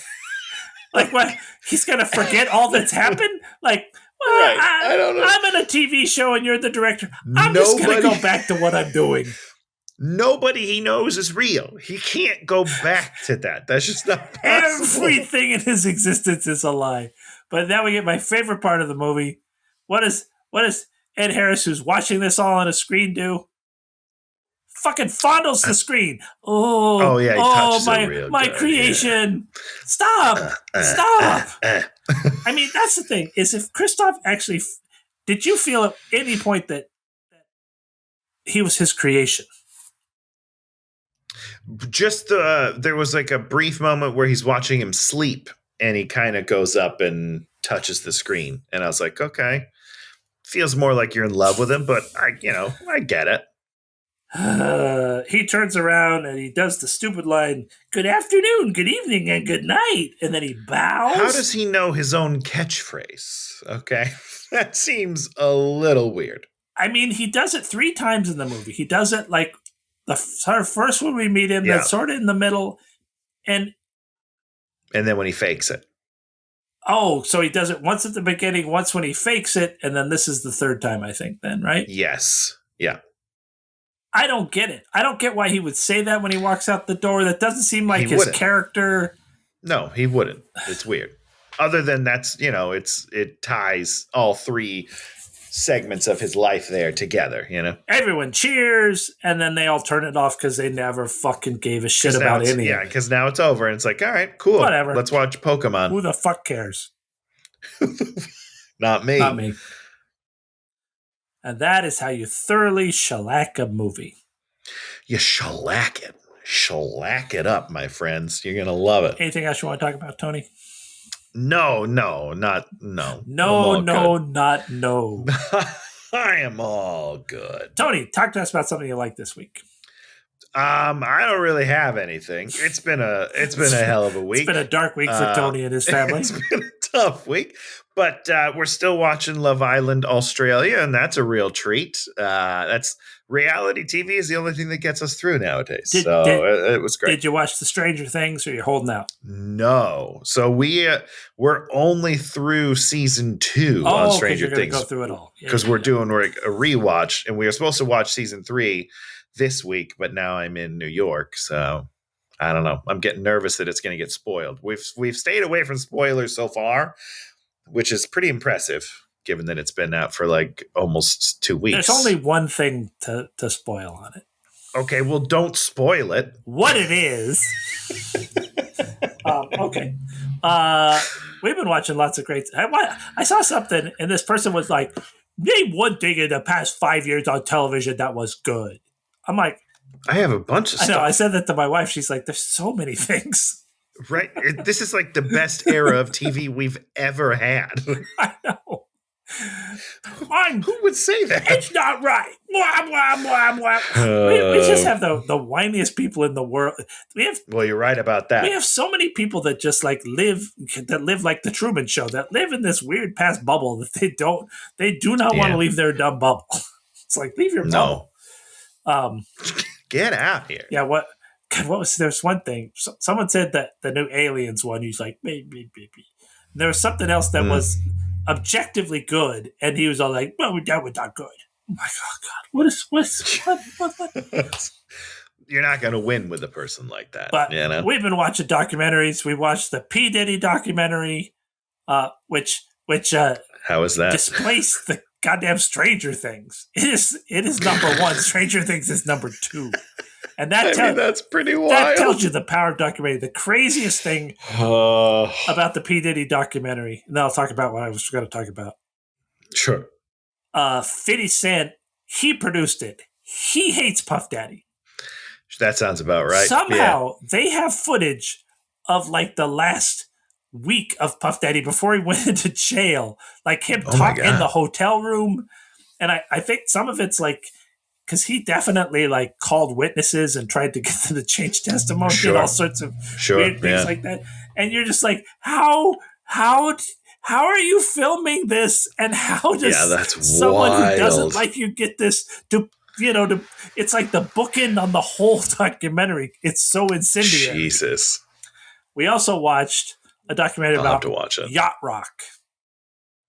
Like, what? He's going to forget all that's happened? Like, well, right. I don't know. I'm in a TV show and you're the director. I'm just going to go back to what I'm doing. Nobody he knows is real. He can't go back to that. That's just not possible. Everything in his existence is a lie. But now we get my favorite part of the movie. What is Ed Harris, who's watching this all on a screen, do? Fucking fondles the screen. Oh yeah, he touches it real my good. Creation. Yeah. Stop. I mean, that's the thing, is if Christoph actually, did you feel at any point that he was his creation? Just there was like a brief moment where he's watching him sleep and he kind of goes up and touches the screen. And I was like, okay, feels more like you're in love with him, but I get it. He turns around and he does the stupid line, good afternoon, good evening, and good night. And then he bows. How does he know his own catchphrase? Okay. That seems a little weird. I mean, he does it 3 times in the movie. He does it like the first when we meet him, that's sort of in the middle. And then when he fakes it. Oh, so he does it once at the beginning, once when he fakes it, and then this is the 3rd time, I think, then, right? Yes. Yeah. I don't get it. I don't get why he would say that when he walks out the door. That doesn't seem like his character. No, he wouldn't. It's weird. Other than that's, it ties all 3 segments of his life there together, Everyone cheers, and then they all turn it off because they never fucking gave a shit about anything. Yeah, because now it's over, and it's like, all right, cool. Whatever. Let's watch Pokemon. Who the fuck cares? Not me. Not me. And that is how you thoroughly shellac a movie. You shellac it. Shellac it up, my friends. You're going to love it. Anything else you want to talk about, Tony? No. I am all good. Tony, talk to us about something you like this week. I don't really have anything. It's been a hell of a week. It's been a dark week for Tony and his family. It's been a tough week, but we're still watching Love Island Australia, and that's a real treat. That's reality TV is the only thing that gets us through nowadays. It was great. Did you watch the Stranger Things, or you're holding out? No. So we're only through season 2 on Stranger Things. Go through it all because we're doing a rewatch, and we were supposed to watch season 3 this week, but now I'm in New York, so I don't know. I'm getting nervous that it's going to get spoiled. We've stayed away from spoilers so far, which is pretty impressive, given that it's been out for like almost 2 weeks. There's only one thing to spoil on it. Okay, well, don't spoil it. What it is. Okay. We've been watching lots of great. I saw something, and this person was like, name one thing in the past 5 years on television that was good. I'm like, I have a bunch of I stuff. know. I said that to my wife. She's like, there's so many things. Right? This is like the best era of TV we've ever had. I know. Who would say that? It's not right. Blah, blah, blah, blah. We just have the whiniest people in the world. Well, you're right about that. We have so many people that just like live like the Truman Show, that live in this weird past bubble that they do not want to leave their dumb bubble. It's like, leave your bubble. Get out here. Yeah. What was, there's one thing. Someone said that the new Aliens one, he's like, baby. There was something else that was objectively good, and he was all like, well, that was not good. I'm like, oh God, what? You're not going to win with a person like that. But you know? We've been watching documentaries. We watched the P. Diddy documentary, which how is that? Displaced the goddamn Stranger Things. It is number one. Stranger Things is number two. And that's pretty wild. That tells you the power of documentary. The craziest thing about the P. Diddy documentary, and then I'll talk about what I was going to talk about. Sure. 50 Cent, he produced it. He hates Puff Daddy. That sounds about right. Somehow they have footage of like the last week of Puff Daddy before he went into jail, like him talking in the hotel room. And I think some of it's like, because he definitely like called witnesses and tried to get them to change testimony and all sorts of weird things like that. And you're just like, how are you filming this? And how does someone who doesn't like you get this to it's like the bookend on the whole documentary. It's so incendiary. Jesus. We also watched a documentary about yacht rock.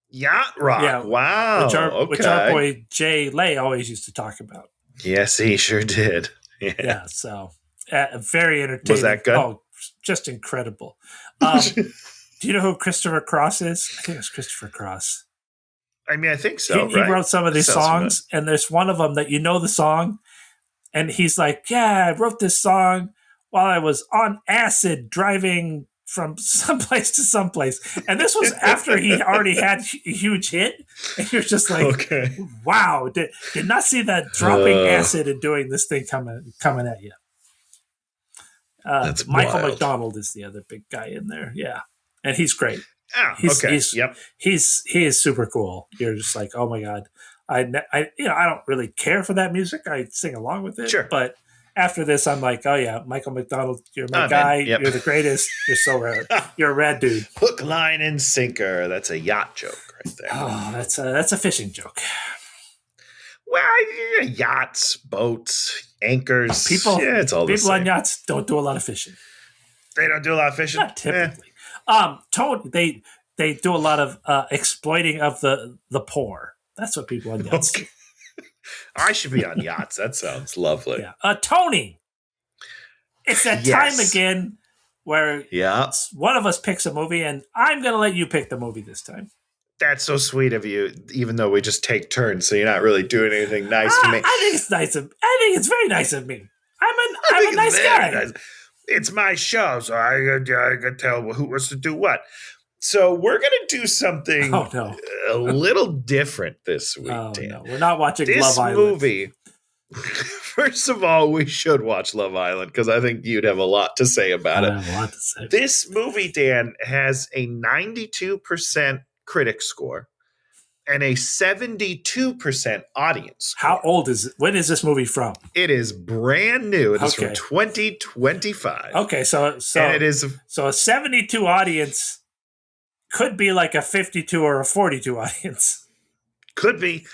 Yacht rock. Yeah. Wow. Which our boy Jay Lay always used to talk about. Yes, he sure did. Yeah. So very entertaining. Was that good? Oh, just incredible. Do you know who Christopher Cross is? I think it was Christopher Cross. I mean, I think so. He wrote some of these songs, and there's one of them that the song, and he's like, "Yeah, I wrote this song while I was on acid driving from someplace to someplace," and this was after he already had a huge hit, and you're just like, "Wow, did not see that dropping acid and doing this thing coming at you." That's Michael wild. McDonald is the other big guy in there, yeah, and he's great. He is super cool. You're just like, oh my God. I don't really care for that music. I sing along with it. Sure. But after this, I'm like, oh yeah, Michael McDonald, you're my guy. Yep. You're the greatest. You're so rad. You're a rad dude. Hook, line, and sinker. That's a yacht joke right there. Oh, that's a fishing joke. Well, yachts, boats, anchors. It's all the same. People on yachts don't do a lot of fishing. They don't do a lot of fishing? Not typically. Tony, they do a lot of exploiting of the poor. That's what people on yachts do. I should be on yachts. That sounds lovely. Yeah. Tony, it's that time again where one of us picks a movie, and I'm going to let you pick the movie this time. That's so sweet of you, even though we just take turns, so you're not really doing anything nice to me. I think it's nice. I think it's very nice of me. I'm a nice guy. Nice. It's my show, so I can tell who wants to do what. So we're going to do something a little different this week, Dan. No. We're not watching this Love Island. Movie. First of all, we should watch Love Island because I think you'd have a lot to say about it. I have a lot to say. This movie, Dan, has a 92% critic score and a 72% audience score. How old is it? When is this movie from? It is brand new. It is from 2025. Okay, so and it is a 72 audience could be like a 52 or a 42 audience. Could be.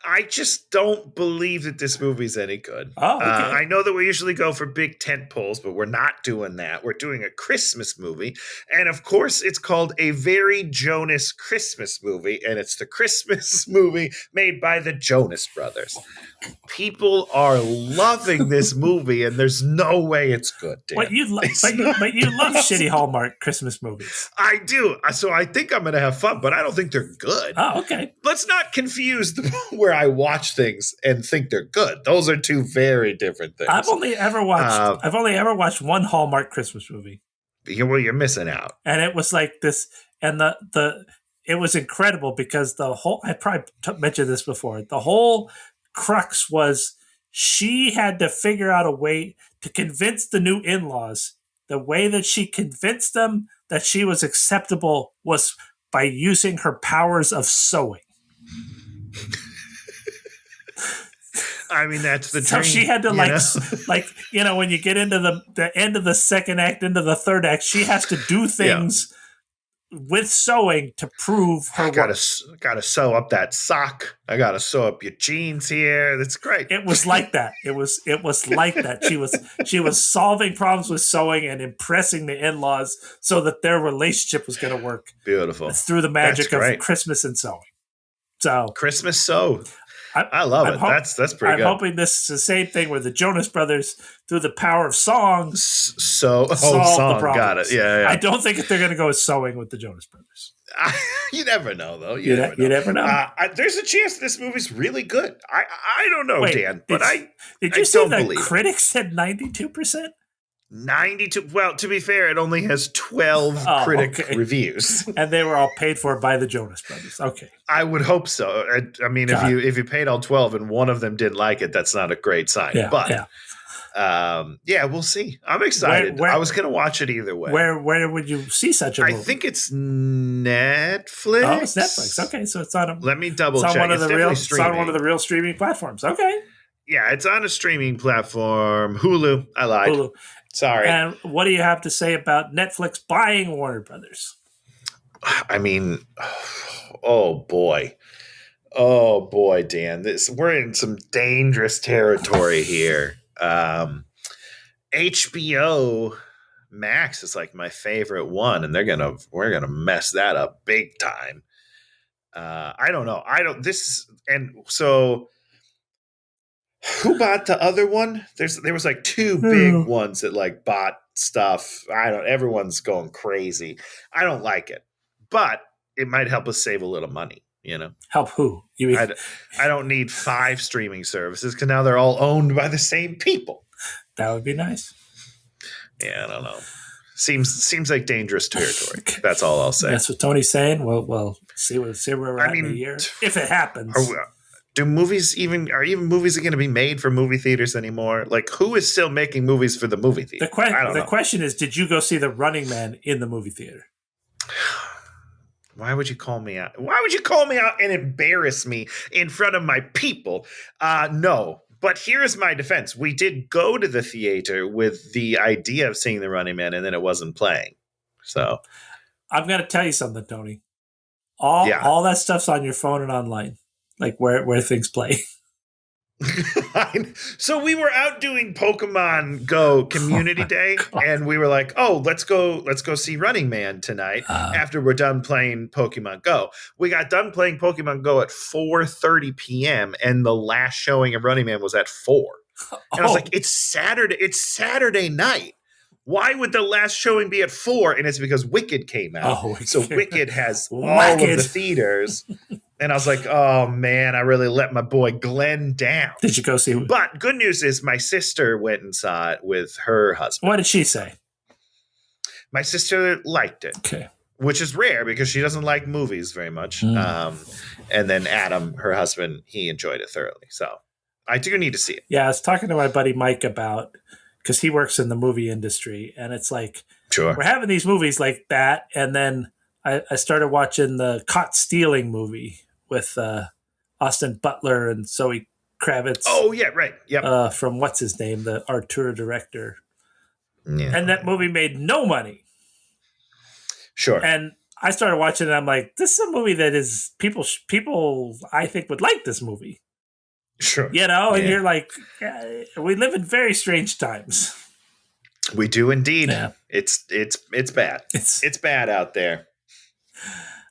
I just don't believe that this movie's any good. Oh, okay. I know that we usually go for big tent poles, but we're not doing that. We're doing a Christmas movie. And of course, it's called A Very Jonas Christmas Movie. And it's the Christmas movie made by the Jonas Brothers. People are loving this movie, and there's no way it's good, Dan. But you love shitty Hallmark Christmas movies. I do. So I think I'm going to have fun, but I don't think they're good. Oh, okay. Let's not confuse where I watch things and think they're good. Those are two very different things. I've only ever watched one Hallmark Christmas movie. You're missing out. And it was like this, and it was incredible because the whole, I probably mentioned this before, the whole crux was she had to figure out a way to convince the new in-laws. The way that she convinced them that she was acceptable was by using her powers of sewing. I mean, that's the So dream. she had to when you get into the end of the second act, into the third act, she has to do things with sewing to prove her work. Gotta sew up that sock. I gotta sew up your jeans here. That's great. It was like that. It was like that. She was solving problems with sewing and impressing the in-laws so that their relationship was going to work. Beautiful. Through the magic of Christmas and sewing. So Christmas sew. I love it. That's pretty good. I'm hoping this is the same thing where the Jonas Brothers, through the power of song, solve the problems. Got it. Yeah. I don't think they're going to go with sewing with the Jonas Brothers. You never know, though. You never know. There's a chance this movie's really good. I don't know, Dan, but did you see the critics said 92%? 92. Well, to be fair, it only has 12 critic reviews, and they were all paid for by the Jonas Brothers. Okay, I would hope so. I mean, if you paid all 12 and one of them didn't like it, that's not a great sign. We'll see. I'm excited. I was going to watch it either way. Where would you see such a movie? I think it's Netflix. Oh, it's Netflix. Okay, so it's on. Let me double check. It's on one of the real streaming platforms. Okay. Yeah, it's on a streaming platform. Hulu. I lied. Hulu. Sorry. And what do you have to say about Netflix buying Warner Brothers? I mean, oh boy, Dan, we're in some dangerous territory here. HBO Max is like my favorite one, and we're gonna mess that up big time. I don't know. Who bought the other one? There was like two big ones that like bought stuff. Everyone's going crazy. I don't like it, but it might help us save a little money. Help who? You mean? I don't need 5 streaming services because now they're all owned by the same people. That would be nice. Yeah, I don't know. Seems like dangerous territory. That's all I'll say. That's what Tony's saying. Well, see where we're at in a year if it happens. Are movies going to be made for movie theaters anymore? Like, who is still making movies for the movie theater? The question is, did you go see The Running Man in the movie theater? Why would you call me out? Why would you call me out and embarrass me in front of my people? No. But here's my defense. We did go to the theater with the idea of seeing The Running Man, and then it wasn't playing. So I'm going to tell you something, Tony. All that stuff's on your phone and online. Like where things play. So we were out doing Pokemon Go Community Day, and we were like, "Oh, let's go see Running Man tonight." After we're done playing Pokemon Go, we got done playing Pokemon Go at 4:30 p.m., and the last showing of Running Man was at 4. And I was like, "It's Saturday. It's Saturday night. Why would the last showing be at 4?" And it's because Wicked came out. So Wicked has all of the theaters. And I was like, oh, man, I really let my boy Glenn down. Did you go see? But good news is my sister went and saw it with her husband. What did she say? My sister liked it. Okay. Which is rare because she doesn't like movies very much. And then Adam, her husband, he enjoyed it thoroughly. So I do need to see it. Yeah, I was talking to my buddy Mike about, because he works in the movie industry. And it's like, we're having these movies like that. And then I started watching the Caught Stealing movie with Austin Butler and Zoe Kravitz. Oh, yeah, right. Yep. From what's his name, the Artur director. Yeah. And that movie made no money. Sure. And I started watching it, and I'm like, this is a movie that is people I think would like this movie. Sure. And you're like, we live in very strange times. We do indeed. Yeah. It's bad. It's bad out there.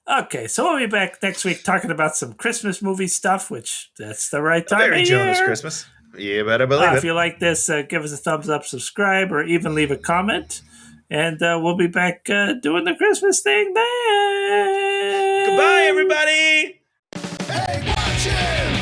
Okay, so we'll be back next week talking about some Christmas movie stuff, which that's the right time. Very Jonas Christmas. You better believe it. If you like this, give us a thumbs up, subscribe, or even leave a comment. And we'll be back doing the Christmas thing then. Goodbye, everybody. Hey, watch him!